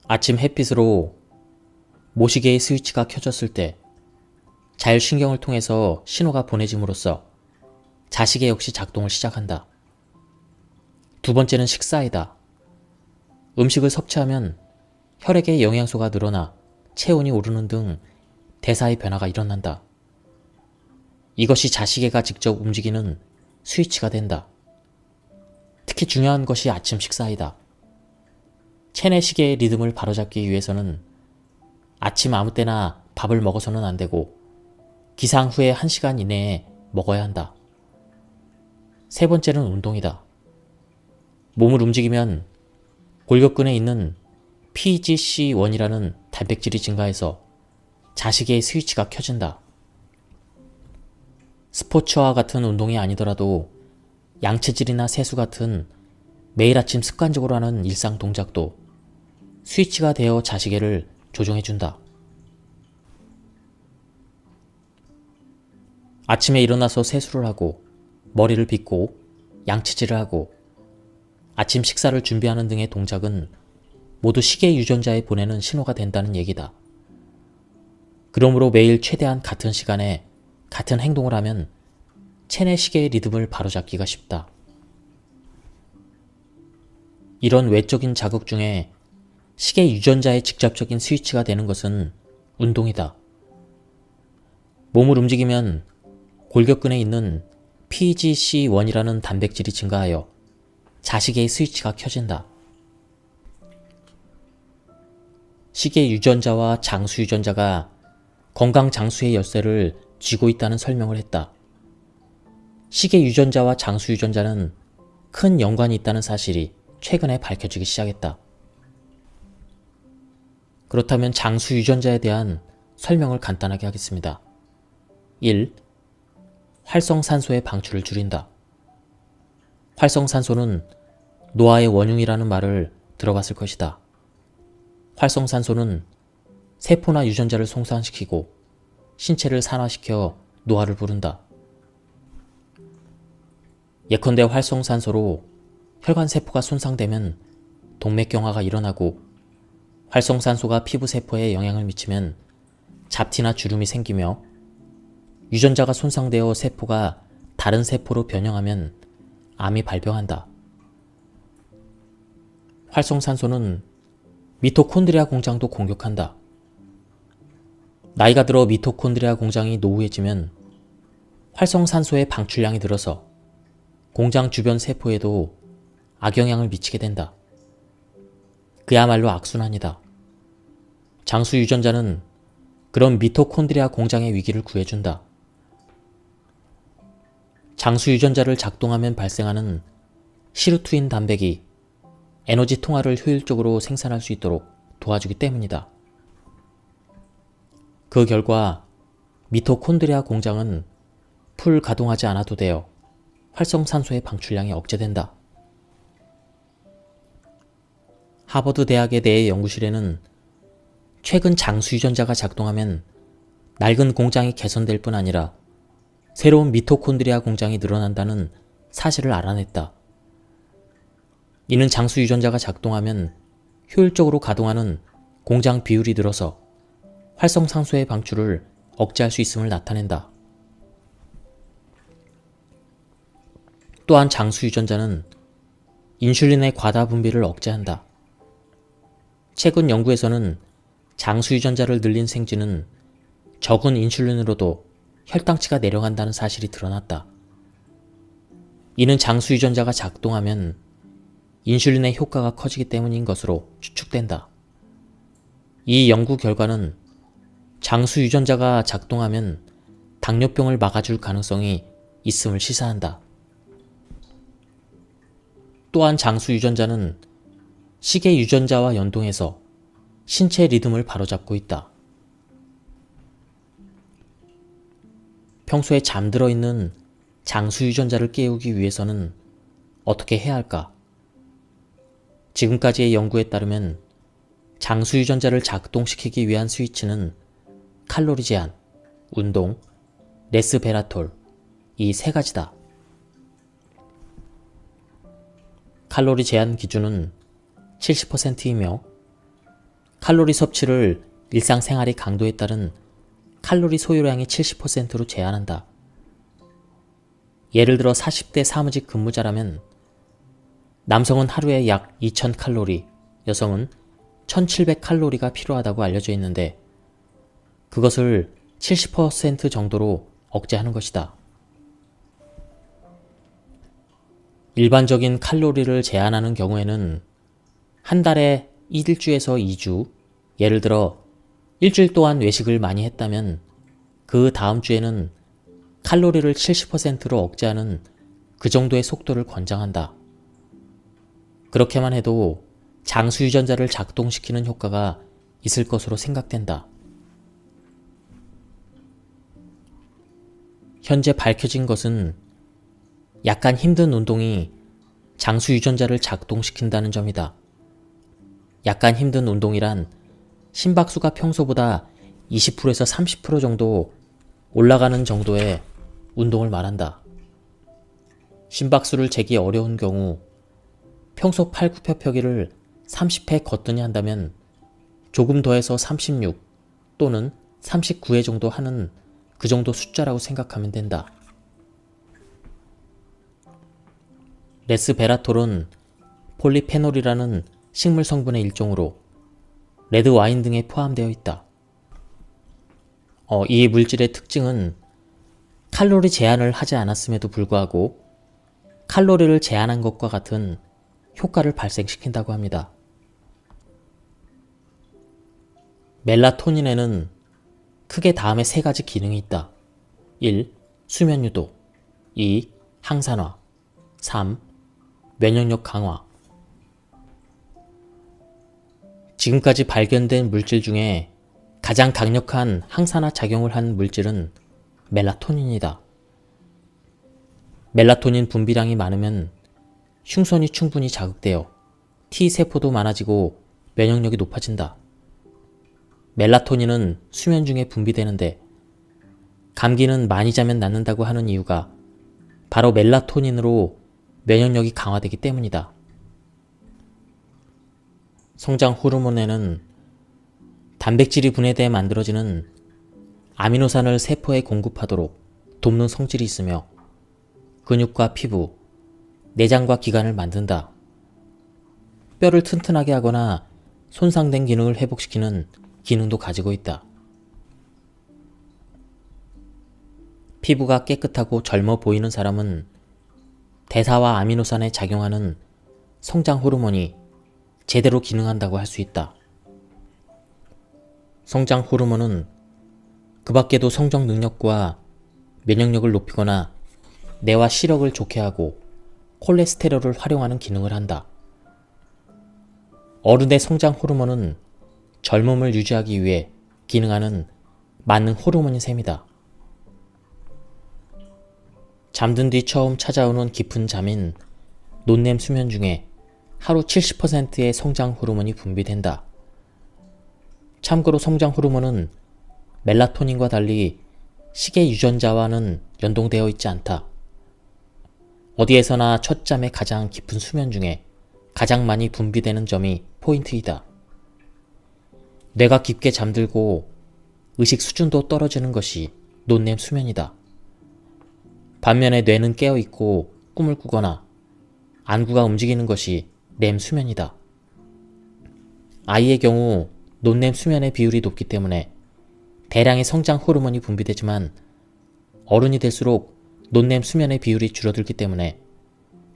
아침 햇빛으로 모시계의 스위치가 켜졌을 때 자율신경을 통해서 신호가 보내짐으로써 자시계 역시 작동을 시작한다. 두 번째는 식사이다. 음식을 섭취하면 혈액의 영양소가 늘어나 체온이 오르는 등 대사의 변화가 일어난다. 이것이 자시계가 직접 움직이는 스위치가 된다. 특히 중요한 것이 아침 식사이다. 체내시계의 리듬을 바로잡기 위해서는 아침 아무 때나 밥을 먹어서는 안 되고 기상 후에 1시간 이내에 먹어야 한다. 세 번째는 운동이다. 몸을 움직이면 골격근에 있는 PGC1이라는 단백질이 증가해서 자시계의 스위치가 켜진다. 스포츠와 같은 운동이 아니더라도 양치질이나 세수 같은 매일 아침 습관적으로 하는 일상 동작도 스위치가 되어 자시계를 조종해준다. 아침에 일어나서 세수를 하고 머리를 빗고 양치질을 하고 아침 식사를 준비하는 등의 동작은 모두 시계 유전자에 보내는 신호가 된다는 얘기다. 그러므로 매일 최대한 같은 시간에 같은 행동을 하면 체내 시계의 리듬을 바로잡기가 쉽다. 이런 외적인 자극 중에 시계 유전자의 직접적인 스위치가 되는 것은 운동이다. 몸을 움직이면 골격근에 있는 PGC1이라는 단백질이 증가하여 자시계의 스위치가 켜진다. 시계 유전자와 장수 유전자가 건강 장수의 열쇠를 쥐고 있다는 설명을 했다. 시계 유전자와 장수 유전자는 큰 연관이 있다는 사실이 최근에 밝혀지기 시작했다. 그렇다면 장수 유전자에 대한 설명을 간단하게 하겠습니다. 1. 활성산소의 방출을 줄인다. 활성산소는 노화의 원흉이라는 말을 들어봤을 것이다. 활성산소는 세포나 유전자를 손상시키고 신체를 산화시켜 노화를 부른다. 예컨대 활성산소로 혈관세포가 손상되면 동맥경화가 일어나고 활성산소가 피부세포에 영향을 미치면 잡티나 주름이 생기며 유전자가 손상되어 세포가 다른 세포로 변형하면 암이 발병한다. 활성산소는 미토콘드리아 공장도 공격한다. 나이가 들어 미토콘드리아 공장이 노후해지면 활성산소의 방출량이 늘어서 공장 주변 세포에도 악영향을 미치게 된다. 그야말로 악순환이다. 장수 유전자는 그런 미토콘드리아 공장의 위기를 구해준다. 장수 유전자를 작동하면 발생하는 시루트인 단백이 에너지 통화를 효율적으로 생산할 수 있도록 도와주기 때문이다. 그 결과 미토콘드리아 공장은 풀 가동하지 않아도 되어 활성산소의 방출량이 억제된다. 하버드 대학의 내 연구실에는 최근 장수 유전자가 작동하면 낡은 공장이 개선될 뿐 아니라 새로운 미토콘드리아 공장이 늘어난다는 사실을 알아냈다. 이는 장수 유전자가 작동하면 효율적으로 가동하는 공장 비율이 늘어서 활성산소의 방출을 억제할 수 있음을 나타낸다. 또한 장수 유전자는 인슐린의 과다 분비를 억제한다. 최근 연구에서는 장수 유전자를 늘린 생쥐는 적은 인슐린으로도 혈당치가 내려간다는 사실이 드러났다. 이는 장수 유전자가 작동하면 인슐린의 효과가 커지기 때문인 것으로 추측된다. 이 연구 결과는 장수 유전자가 작동하면 당뇨병을 막아줄 가능성이 있음을 시사한다. 또한 장수 유전자는 시계 유전자와 연동해서 신체 리듬을 바로잡고 있다. 평소에 잠들어 있는 장수 유전자를 깨우기 위해서는 어떻게 해야 할까? 지금까지의 연구에 따르면 장수 유전자를 작동시키기 위한 스위치는 칼로리 제한, 운동, 레스베라톨 이 세 가지다. 칼로리 제한 기준은 70%이며 칼로리 섭취를 일상생활의 강도에 따른 칼로리 소요량의 70%로 제한한다. 예를 들어 40대 사무직 근무자라면 남성은 하루에 약 2000칼로리, 여성은 1700칼로리가 필요하다고 알려져 있는데 그것을 70% 정도로 억제하는 것이다. 일반적인 칼로리를 제한하는 경우에는 한 달에 1주에서 2주, 예를 들어 일주일 동안 외식을 많이 했다면 그 다음 주에는 칼로리를 70%로 억제하는 그 정도의 속도를 권장한다. 그렇게만 해도 장수 유전자를 작동시키는 효과가 있을 것으로 생각된다. 현재 밝혀진 것은 약간 힘든 운동이 장수 유전자를 작동시킨다는 점이다. 약간 힘든 운동이란 심박수가 평소보다 20%에서 30% 정도 올라가는 정도의 운동을 말한다. 심박수를 재기 어려운 경우 평소 팔굽혀펴기를 30회 거뜬히 한다면 조금 더해서 36 또는 39회 정도 하는 그 정도 숫자라고 생각하면 된다. 레스베라톨은 폴리페놀이라는 식물 성분의 일종으로 레드 와인 등에 포함되어 있다. 이 물질의 특징은 칼로리 제한을 하지 않았음에도 불구하고 칼로리를 제한한 것과 같은 효과를 발생시킨다고 합니다. 멜라토닌에는 크게 다음의 세 가지 기능이 있다. 1. 수면 유도 2. 항산화 3. 면역력 강화. 지금까지 발견된 물질 중에 가장 강력한 항산화 작용을 한 물질은 멜라토닌이다. 멜라토닌 분비량이 많으면 흉선이 충분히 자극되어 T세포도 많아지고 면역력이 높아진다. 멜라토닌은 수면 중에 분비되는데 감기는 많이 자면 낫는다고 하는 이유가 바로 멜라토닌으로 면역력이 강화되기 때문이다. 성장 호르몬에는 단백질이 분해돼 만들어지는 아미노산을 세포에 공급하도록 돕는 성질이 있으며 근육과 피부, 내장과 기관을 만든다. 뼈를 튼튼하게 하거나 손상된 기능을 회복시키는 기능도 가지고 있다. 피부가 깨끗하고 젊어 보이는 사람은 대사와 아미노산에 작용하는 성장 호르몬이 제대로 기능한다고 할 수 있다. 성장 호르몬은 그 밖에도 성적 능력과 면역력을 높이거나 뇌와 시력을 좋게 하고 콜레스테롤을 활용하는 기능을 한다. 어른의 성장 호르몬은 젊음을 유지하기 위해 기능하는 만능 호르몬인 셈이다. 잠든 뒤 처음 찾아오는 깊은 잠인 논렘 수면 중에 하루 70%의 성장 호르몬이 분비된다. 참고로 성장 호르몬은 멜라토닌과 달리 시계 유전자와는 연동되어 있지 않다. 어디에서나 첫 잠의 가장 깊은 수면 중에 가장 많이 분비되는 점이 포인트이다. 뇌가 깊게 잠들고 의식 수준도 떨어지는 것이 논렘 수면이다. 반면에 뇌는 깨어있고 꿈을 꾸거나 안구가 움직이는 것이 렘 수면이다. 아이의 경우 논렘 수면의 비율이 높기 때문에 대량의 성장 호르몬이 분비되지만 어른이 될수록 논렘 수면의 비율이 줄어들기 때문에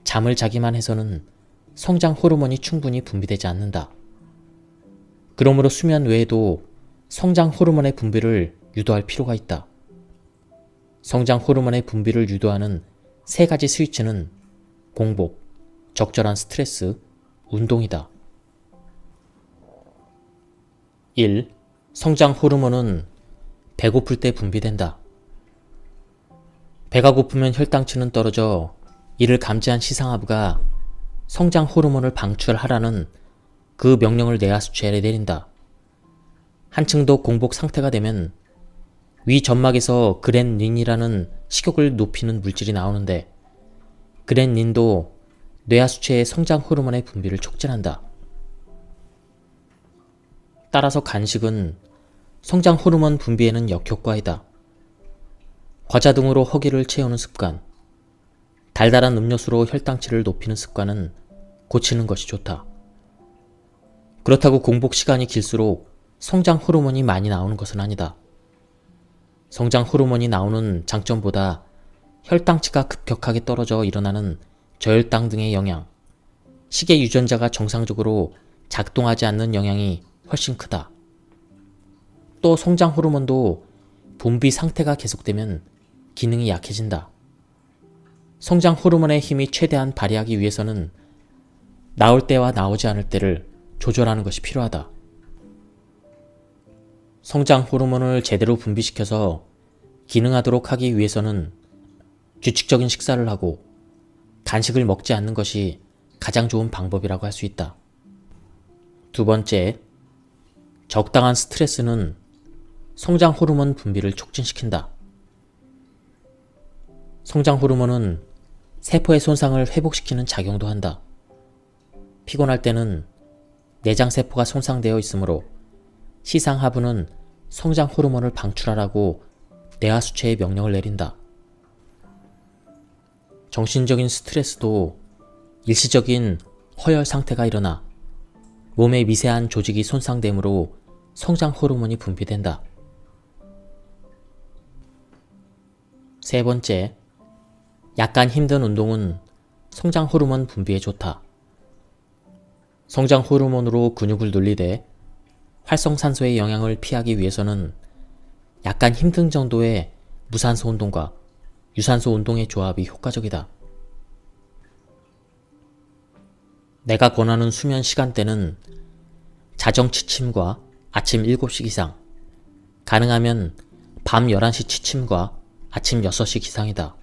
잠을 자기만 해서는 성장 호르몬이 충분히 분비되지 않는다. 그러므로 수면 외에도 성장 호르몬의 분비를 유도할 필요가 있다. 성장 호르몬의 분비를 유도하는 세 가지 스위치는 공복, 적절한 스트레스, 운동이다. 1. 성장 호르몬은 배고플 때 분비된다. 배가 고프면 혈당치는 떨어져 이를 감지한 시상하부가 성장 호르몬을 방출하라는 그 명령을 뇌하수체에 내린다. 한층 더 공복 상태가 되면 위 점막에서 그랜린이라는 식욕을 높이는 물질이 나오는데 그랜린도 뇌하수체의 성장 호르몬의 분비를 촉진한다. 따라서 간식은 성장 호르몬 분비에는 역효과이다. 과자 등으로 허기를 채우는 습관, 달달한 음료수로 혈당치를 높이는 습관은 고치는 것이 좋다. 그렇다고 공복 시간이 길수록 성장 호르몬이 많이 나오는 것은 아니다. 성장 호르몬이 나오는 장점보다 혈당치가 급격하게 떨어져 일어나는 저혈당 등의 영향, 식의 유전자가 정상적으로 작동하지 않는 영향이 훨씬 크다. 또 성장 호르몬도 분비 상태가 계속되면 기능이 약해진다. 성장 호르몬의 힘이 최대한 발휘하기 위해서는 나올 때와 나오지 않을 때를 조절하는 것이 필요하다. 성장 호르몬을 제대로 분비시켜서 기능하도록 하기 위해서는 규칙적인 식사를 하고 간식을 먹지 않는 것이 가장 좋은 방법이라고 할 수 있다. 두 번째, 적당한 스트레스는 성장 호르몬 분비를 촉진시킨다. 성장 호르몬은 세포의 손상을 회복시키는 작용도 한다. 피곤할 때는 내장세포가 손상되어 있으므로 시상하부는 성장 호르몬을 방출하라고 뇌하수체에 명령을 내린다. 정신적인 스트레스도 일시적인 허열 상태가 일어나 몸의 미세한 조직이 손상되므로 성장 호르몬이 분비된다. 세 번째, 약간 힘든 운동은 성장 호르몬 분비에 좋다. 성장 호르몬으로 근육을 늘리되 활성산소의 영향을 피하기 위해서는 약간 힘든 정도의 무산소 운동과 유산소 운동의 조합이 효과적이다. 내가 권하는 수면 시간대는 자정 취침과 아침 7시 기상, 가능하면 밤 11시 취침과 아침 6시 기상이다.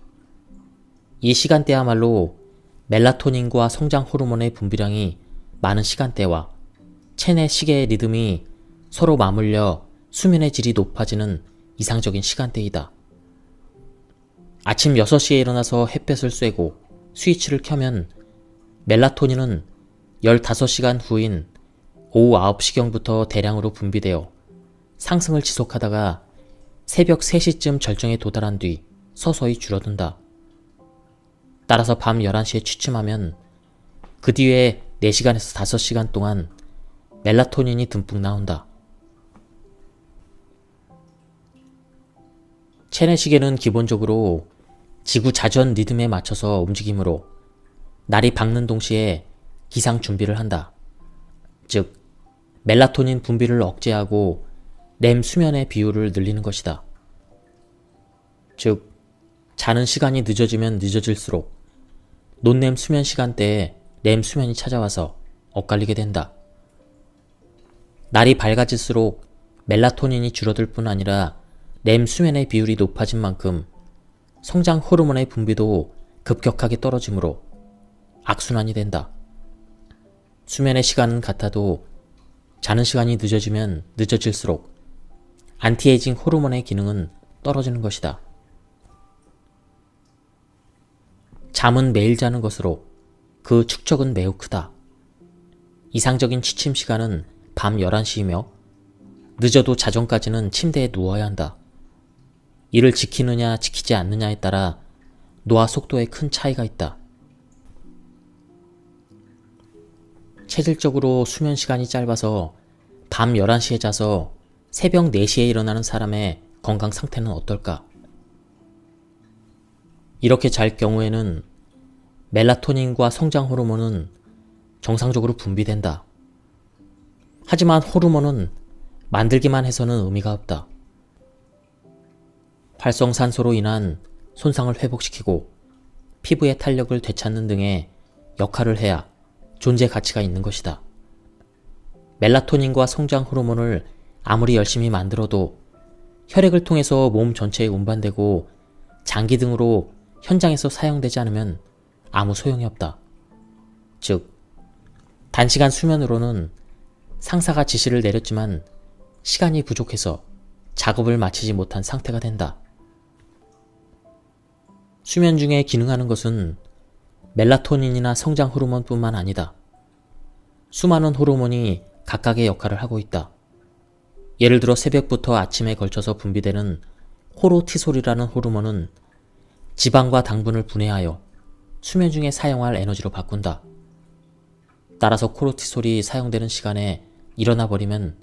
이 시간대야말로 멜라토닌과 성장 호르몬의 분비량이 많은 시간대와 체내 시계의 리듬이 서로 맞물려 수면의 질이 높아지는 이상적인 시간대이다. 아침 6시에 일어나서 햇볕을 쐬고 스위치를 켜면 멜라토닌은 15시간 후인 오후 9시경부터 대량으로 분비되어 상승을 지속하다가 새벽 3시쯤 절정에 도달한 뒤 서서히 줄어든다. 따라서 밤 11시에 취침하면 그 뒤에 4시간에서 5시간 동안 멜라토닌이 듬뿍 나온다. 체내 시계는 기본적으로 지구 자전 리듬에 맞춰서 움직이므로 날이 밝는 동시에 기상 준비를 한다. 즉, 멜라토닌 분비를 억제하고 렘 수면의 비율을 늘리는 것이다. 즉, 자는 시간이 늦어지면 늦어질수록 논렘 수면 시간대에 렘 수면이 찾아와서 엇갈리게 된다. 날이 밝아질수록 멜라토닌이 줄어들 뿐 아니라 렘 수면의 비율이 높아진 만큼 성장 호르몬의 분비도 급격하게 떨어지므로 악순환이 된다. 수면의 시간은 같아도 자는 시간이 늦어지면 늦어질수록 안티에이징 호르몬의 기능은 떨어지는 것이다. 잠은 매일 자는 것으로 그 축적은 매우 크다. 이상적인 취침 시간은 밤 11시이며 늦어도 자정까지는 침대에 누워야 한다. 이를 지키느냐 지키지 않느냐에 따라 노화 속도에 큰 차이가 있다. 체질적으로 수면 시간이 짧아서 밤 11시에 자서 새벽 4시에 일어나는 사람의 건강 상태는 어떨까? 이렇게 잘 경우에는 멜라토닌과 성장 호르몬은 정상적으로 분비된다. 하지만 호르몬은 만들기만 해서는 의미가 없다. 활성산소로 인한 손상을 회복시키고 피부의 탄력을 되찾는 등의 역할을 해야 존재 가치가 있는 것이다. 멜라토닌과 성장 호르몬을 아무리 열심히 만들어도 혈액을 통해서 몸 전체에 운반되고 장기 등으로 현장에서 사용되지 않으면 아무 소용이 없다. 즉, 단시간 수면으로는 상사가 지시를 내렸지만 시간이 부족해서 작업을 마치지 못한 상태가 된다. 수면 중에 기능하는 것은 멜라토닌이나 성장 호르몬뿐만 아니다. 수많은 호르몬이 각각의 역할을 하고 있다. 예를 들어 새벽부터 아침에 걸쳐서 분비되는 코르티솔이라는 호르몬은 지방과 당분을 분해하여 수면 중에 사용할 에너지로 바꾼다. 따라서 코르티솔이 사용되는 시간에 일어나 버리면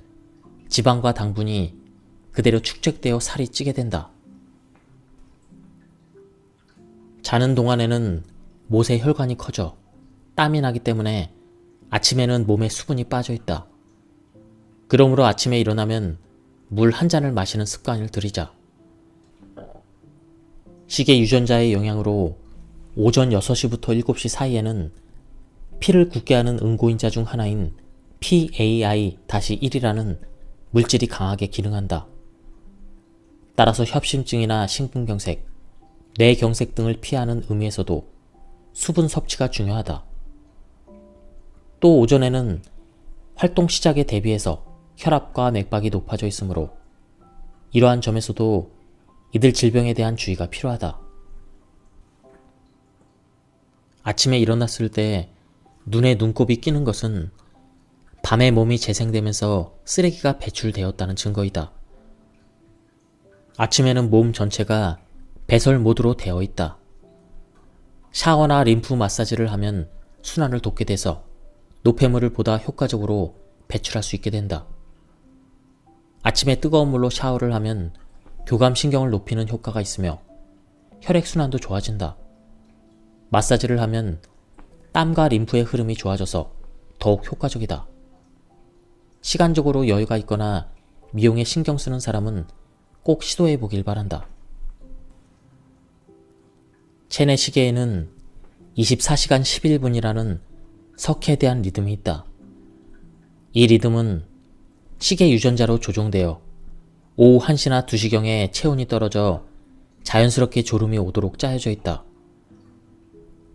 지방과 당분이 그대로 축적되어 살이 찌게 된다. 자는 동안에는 못의 혈관이 커져 땀이 나기 때문에 아침에는 몸에 수분이 빠져 있다. 그러므로 아침에 일어나면 물 한 잔을 마시는 습관을 들이자. 시계 유전자의 영향으로 오전 6시부터 7시 사이에는 피를 굳게 하는 응고인자 중 하나인 PAI-1이라는 물질이 강하게 기능한다. 따라서 협심증이나 심근경색, 뇌경색 등을 피하는 의미에서도 수분 섭취가 중요하다. 또 오전에는 활동 시작에 대비해서 혈압과 맥박이 높아져 있으므로 이러한 점에서도 이들 질병에 대한 주의가 필요하다. 아침에 일어났을 때 눈에 눈곱이 끼는 것은 밤에 몸이 재생되면서 쓰레기가 배출되었다는 증거이다. 아침에는 몸 전체가 배설 모드로 되어 있다. 샤워나 림프 마사지를 하면 순환을 돕게 돼서 노폐물을 보다 효과적으로 배출할 수 있게 된다. 아침에 뜨거운 물로 샤워를 하면 교감신경을 높이는 효과가 있으며 혈액순환도 좋아진다. 마사지를 하면 땀과 림프의 흐름이 좋아져서 더욱 효과적이다. 시간적으로 여유가 있거나 미용에 신경 쓰는 사람은 꼭 시도해 보길 바란다. 체내 시계에는 24시간 11분이라는 석회대한 리듬이 있다. 이 리듬은 시계 유전자로 조종되어 오후 1시나 2시경에 체온이 떨어져 자연스럽게 졸음이 오도록 짜여져 있다.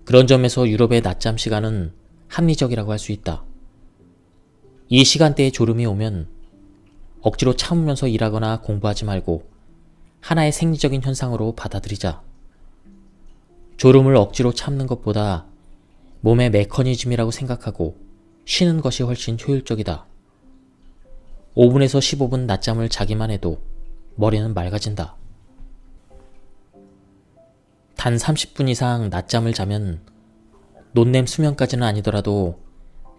그런 점에서 유럽의 낮잠 시간은 합리적이라고 할 수 있다. 이 시간대에 졸음이 오면 억지로 참으면서 일하거나 공부하지 말고 하나의 생리적인 현상으로 받아들이자. 졸음을 억지로 참는 것보다 몸의 메커니즘이라고 생각하고 쉬는 것이 훨씬 효율적이다. 5분에서 15분 낮잠을 자기만 해도 머리는 맑아진다. 단 30분 이상 낮잠을 자면 논냄 수면까지는 아니더라도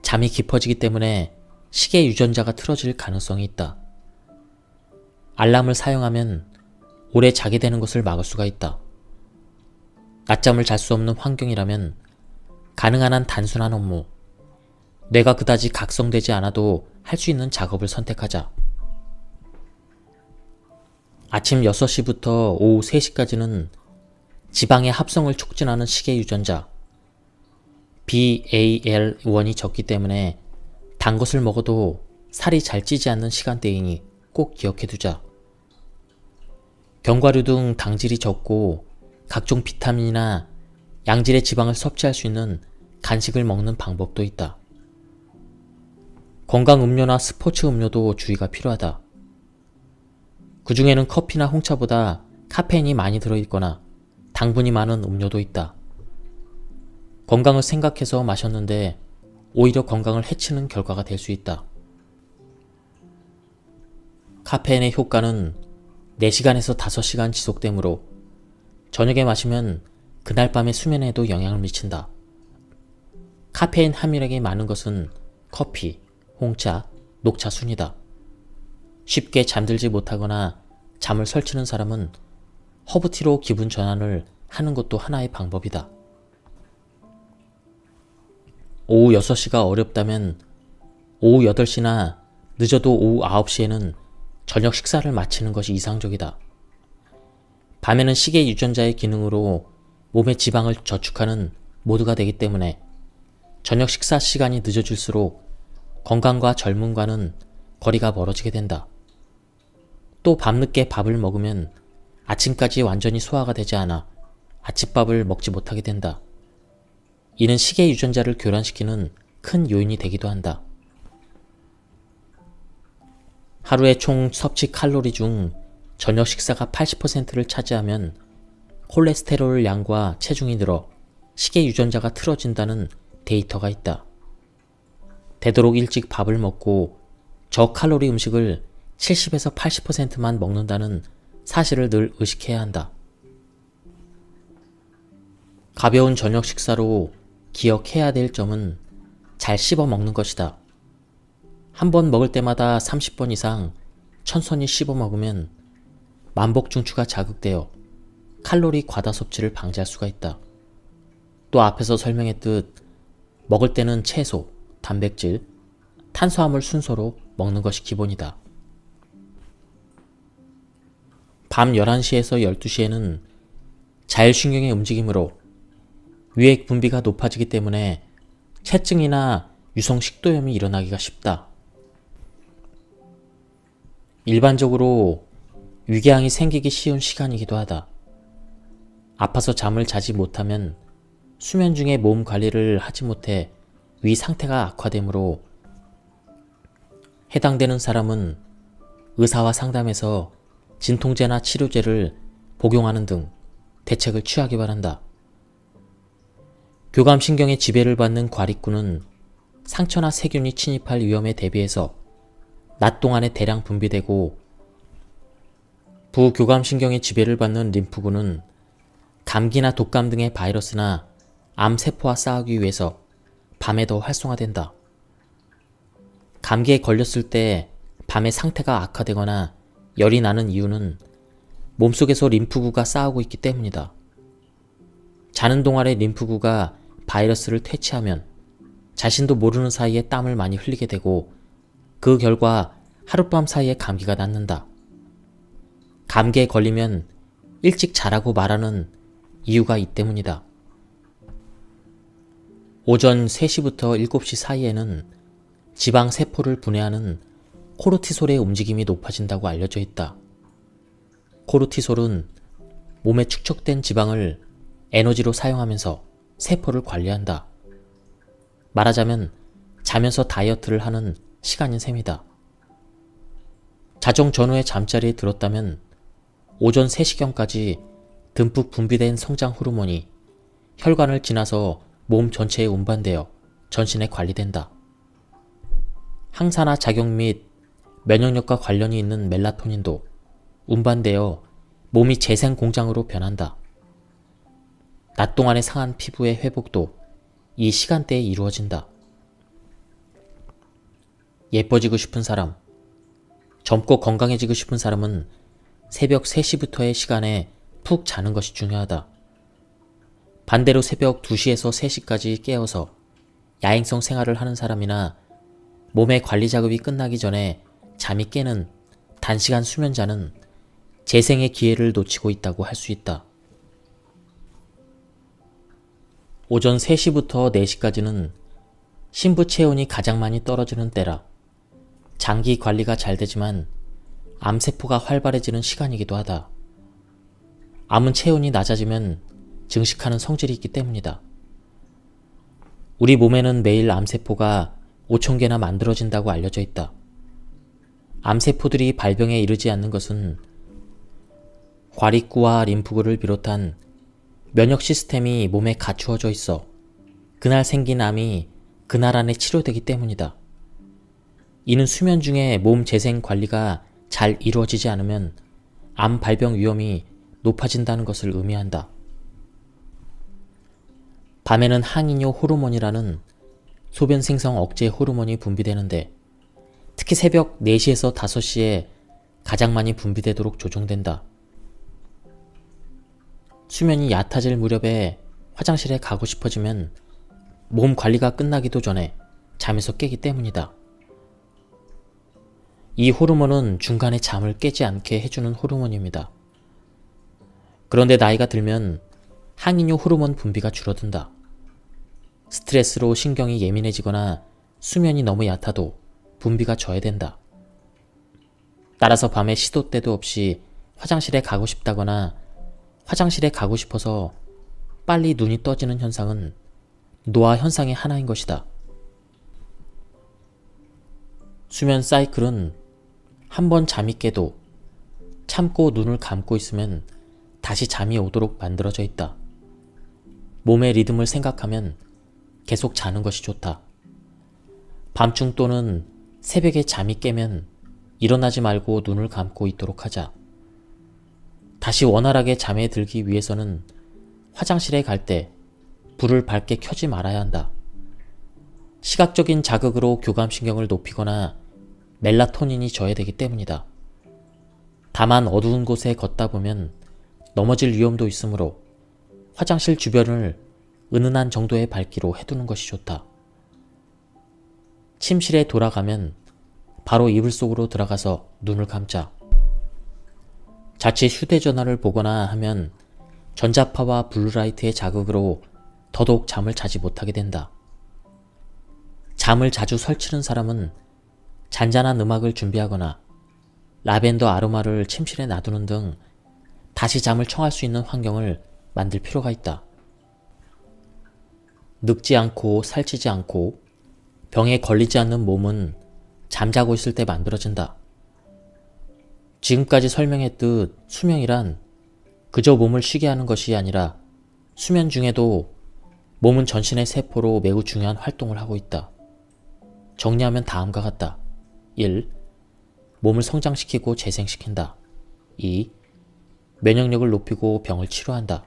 잠이 깊어지기 때문에 시계 유전자가 틀어질 가능성이 있다. 알람을 사용하면 오래 자게 되는 것을 막을 수가 있다. 낮잠을 잘 수 없는 환경이라면 가능한 한 단순한 업무, 뇌가 그다지 각성되지 않아도 할 수 있는 작업을 선택하자. 아침 6시부터 오후 3시까지는 지방의 합성을 촉진하는 시계 유전자 BAL1이 적기 때문에 단 것을 먹어도 살이 잘 찌지 않는 시간대이니 꼭 기억해두자. 견과류 등 당질이 적고 각종 비타민이나 양질의 지방을 섭취할 수 있는 간식을 먹는 방법도 있다. 건강 음료나 스포츠 음료도 주의가 필요하다. 그 중에는 커피나 홍차보다 카페인이 많이 들어있거나 당분이 많은 음료도 있다. 건강을 생각해서 마셨는데 오히려 건강을 해치는 결과가 될 수 있다. 카페인의 효과는 4시간에서 5시간 지속되므로 저녁에 마시면 그날 밤의 수면에도 영향을 미친다. 카페인 함유량이 많은 것은 커피, 홍차, 녹차 순이다. 쉽게 잠들지 못하거나 잠을 설치는 사람은 허브티로 기분 전환을 하는 것도 하나의 방법이다. 오후 6시가 어렵다면 오후 8시나 늦어도 오후 9시에는 저녁 식사를 마치는 것이 이상적이다. 밤에는 시계 유전자의 기능으로 몸의 지방을 저축하는 모드가 되기 때문에 저녁 식사 시간이 늦어질수록 건강과 젊음과는 거리가 멀어지게 된다. 또 밤늦게 밥을 먹으면 아침까지 완전히 소화가 되지 않아 아침밥을 먹지 못하게 된다. 이는 시계 유전자를 교란시키는 큰 요인이 되기도 한다. 하루의 총 섭취 칼로리 중 저녁 식사가 80%를 차지하면 콜레스테롤 양과 체중이 늘어 식의 유전자가 틀어진다는 데이터가 있다. 되도록 일찍 밥을 먹고 저칼로리 음식을 70에서 80%만 먹는다는 사실을 늘 의식해야 한다. 가벼운 저녁 식사로 기억해야 될 점은 잘 씹어 먹는 것이다. 한 번 먹을 때마다 30번 이상 천천히 씹어 먹으면 만복 중추가 자극되어 칼로리 과다 섭취를 방지할 수가 있다. 또 앞에서 설명했듯 먹을 때는 채소, 단백질, 탄수화물 순서로 먹는 것이 기본이다. 밤 11시에서 12시에는 자율신경의 움직임으로 위액 분비가 높아지기 때문에 체증이나 유성 식도염이 일어나기가 쉽다. 일반적으로 위궤양이 생기기 쉬운 시간이기도 하다. 아파서 잠을 자지 못하면 수면 중에 몸 관리를 하지 못해 위 상태가 악화되므로 해당되는 사람은 의사와 상담해서 진통제나 치료제를 복용하는 등 대책을 취하기 바란다. 교감신경의 지배를 받는 과립구는 상처나 세균이 침입할 위험에 대비해서 낮 동안에 대량 분비되고, 부교감신경의 지배를 받는 림프구는 감기나 독감 등의 바이러스나 암세포와 싸우기 위해서 밤에 더 활성화된다. 감기에 걸렸을 때 밤에 상태가 악화되거나 열이 나는 이유는 몸속에서 림프구가 싸우고 있기 때문이다. 자는 동안에 림프구가 바이러스를 퇴치하면 자신도 모르는 사이에 땀을 많이 흘리게 되고, 그 결과 하룻밤 사이에 감기가 낫는다. 감기에 걸리면 일찍 자라고 말하는 이유가 이 때문이다. 오전 3시부터 7시 사이에는 지방 세포를 분해하는 코르티솔의 움직임이 높아진다고 알려져 있다. 코르티솔은 몸에 축적된 지방을 에너지로 사용하면서 세포를 관리한다. 말하자면 자면서 다이어트를 하는 시간인 셈이다. 자정 전후에 잠자리에 들었다면 오전 3시경까지 듬뿍 분비된 성장 호르몬이 혈관을 지나서 몸 전체에 운반되어 전신에 관리된다. 항산화 작용 및 면역력과 관련이 있는 멜라토닌도 운반되어 몸이 재생 공장으로 변한다. 낮 동안에 상한 피부의 회복도 이 시간대에 이루어진다. 예뻐지고 싶은 사람, 젊고 건강해지고 싶은 사람은 새벽 3시부터의 시간에 푹 자는 것이 중요하다. 반대로 새벽 2시에서 3시까지 깨어서 야행성 생활을 하는 사람이나 몸의 관리 작업이 끝나기 전에 잠이 깨는 단시간 수면자는 재생의 기회를 놓치고 있다고 할 수 있다. 오전 3시부터 4시까지는 신부 체온이 가장 많이 떨어지는 때라 장기 관리가 잘 되지만 암세포가 활발해지는 시간이기도 하다. 암은 체온이 낮아지면 증식하는 성질이 있기 때문이다. 우리 몸에는 매일 암세포가 5,000개나 만들어진다고 알려져 있다. 암세포들이 발병에 이르지 않는 것은 과립구와 림프구를 비롯한 면역 시스템이 몸에 갖추어져 있어 그날 생긴 암이 그날 안에 치료되기 때문이다. 이는 수면 중에 몸 재생 관리가 잘 이루어지지 않으면 암 발병 위험이 높아진다는 것을 의미한다. 밤에는 항이뇨 호르몬이라는 소변 생성 억제 호르몬이 분비되는데 특히 새벽 4시에서 5시에 가장 많이 분비되도록 조정된다. 수면이 얕아질 무렵에 화장실에 가고 싶어지면 몸 관리가 끝나기도 전에 잠에서 깨기 때문이다. 이 호르몬은 중간에 잠을 깨지 않게 해주는 호르몬입니다. 그런데 나이가 들면 항이뇨 호르몬 분비가 줄어든다. 스트레스로 신경이 예민해지거나 수면이 너무 얕아도 분비가 저해된다. 따라서 밤에 시도 때도 없이 화장실에 가고 싶다거나 화장실에 가고 싶어서 빨리 눈이 떠지는 현상은 노화 현상의 하나인 것이다. 수면 사이클은 한번 잠이 깨도 참고 눈을 감고 있으면 다시 잠이 오도록 만들어져 있다. 몸의 리듬을 생각하면 계속 자는 것이 좋다. 밤중 또는 새벽에 잠이 깨면 일어나지 말고 눈을 감고 있도록 하자. 다시 원활하게 잠에 들기 위해서는 화장실에 갈 때 불을 밝게 켜지 말아야 한다. 시각적인 자극으로 교감신경을 높이거나 멜라토닌이 저해되기 때문이다. 다만 어두운 곳에 걷다 보면 넘어질 위험도 있으므로 화장실 주변을 은은한 정도의 밝기로 해두는 것이 좋다. 침실에 돌아가면 바로 이불 속으로 들어가서 눈을 감자. 자칫 휴대전화를 보거나 하면 전자파와 블루라이트의 자극으로 더더욱 잠을 자지 못하게 된다. 잠을 자주 설치는 사람은 잔잔한 음악을 준비하거나 라벤더 아로마를 침실에 놔두는 등 다시 잠을 청할 수 있는 환경을 만들 필요가 있다. 늙지 않고 살찌지 않고 병에 걸리지 않는 몸은 잠자고 있을 때 만들어진다. 지금까지 설명했듯 수면이란 그저 몸을 쉬게 하는 것이 아니라 수면 중에도 몸은 전신의 세포로 매우 중요한 활동을 하고 있다. 정리하면 다음과 같다. 1. 몸을 성장시키고 재생시킨다. 2. 면역력을 높이고 병을 치료한다.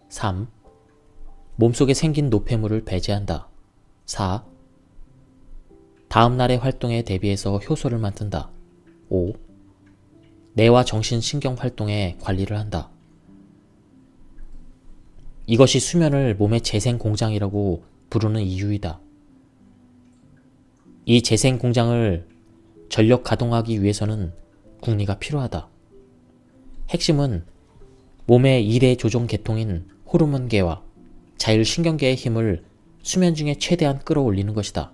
3. 몸속에 생긴 노폐물을 배제한다. 4. 다음 날의 활동에 대비해서 효소를 만든다. 5. 뇌와 정신 신경 활동에 관리를 한다. 이것이 수면을 몸의 재생 공장이라고 부르는 이유이다. 이 재생 공장을 전력 가동하기 위해서는 국리가 필요하다. 핵심은 몸의 일의 조종 계통인 호르몬계와 자율신경계의 힘을 수면 중에 최대한 끌어올리는 것이다.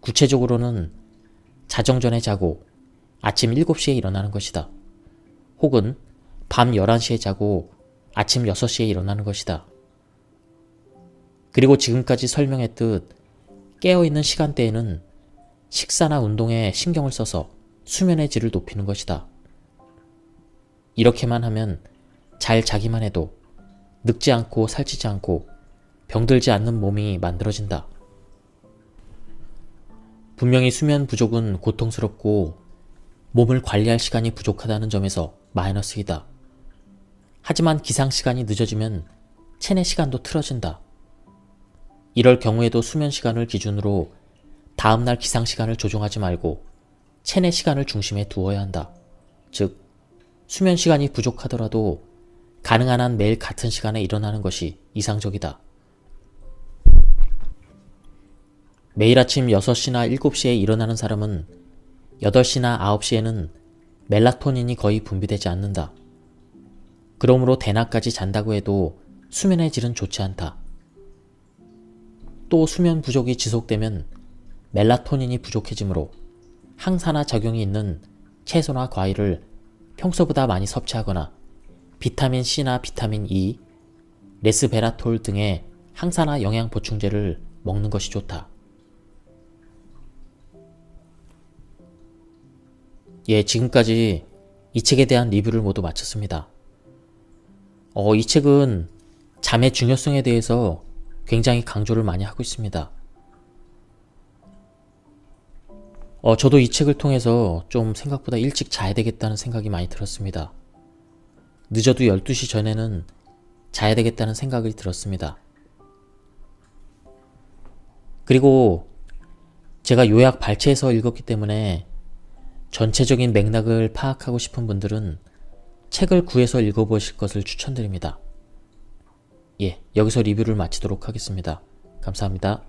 구체적으로는 자정 전에 자고 아침 7시에 일어나는 것이다. 혹은 밤 11시에 자고 아침 6시에 일어나는 것이다. 그리고 지금까지 설명했듯 깨어있는 시간대에는 식사나 운동에 신경을 써서 수면의 질을 높이는 것이다. 이렇게만 하면 잘 자기만 해도 늙지 않고 살찌지 않고 병들지 않는 몸이 만들어진다. 분명히 수면 부족은 고통스럽고 몸을 관리할 시간이 부족하다는 점에서 마이너스이다. 하지만 기상 시간이 늦어지면 체내 시간도 틀어진다. 이럴 경우에도 수면 시간을 기준으로 다음날 기상 시간을 조종하지 말고 체내 시간을 중심에 두어야 한다. 즉, 수면 시간이 부족하더라도 가능한 한 매일 같은 시간에 일어나는 것이 이상적이다. 매일 아침 6시나 7시에 일어나는 사람은 8시나 9시에는 멜라토닌이 거의 분비되지 않는다. 그러므로 대낮까지 잔다고 해도 수면의 질은 좋지 않다. 또 수면 부족이 지속되면 멜라토닌이 부족해지므로 항산화 작용이 있는 채소나 과일을 평소보다 많이 섭취하거나 비타민 C나 비타민 E, 레스베라톨 등의 항산화 영양 보충제를 먹는 것이 좋다. 지금까지 이 책에 대한 리뷰를 모두 마쳤습니다. 이 책은 잠의 중요성에 대해서 굉장히 강조를 많이 하고 있습니다. 저도 이 책을 통해서 좀 생각보다 일찍 자야 되겠다는 생각이 많이 들었습니다. 늦어도 12시 전에는 자야 되겠다는 생각이 들었습니다. 그리고 제가 요약 발췌해서 읽었기 때문에 전체적인 맥락을 파악하고 싶은 분들은 책을 구해서 읽어보실 것을 추천드립니다. 여기서 리뷰를 마치도록 하겠습니다. 감사합니다.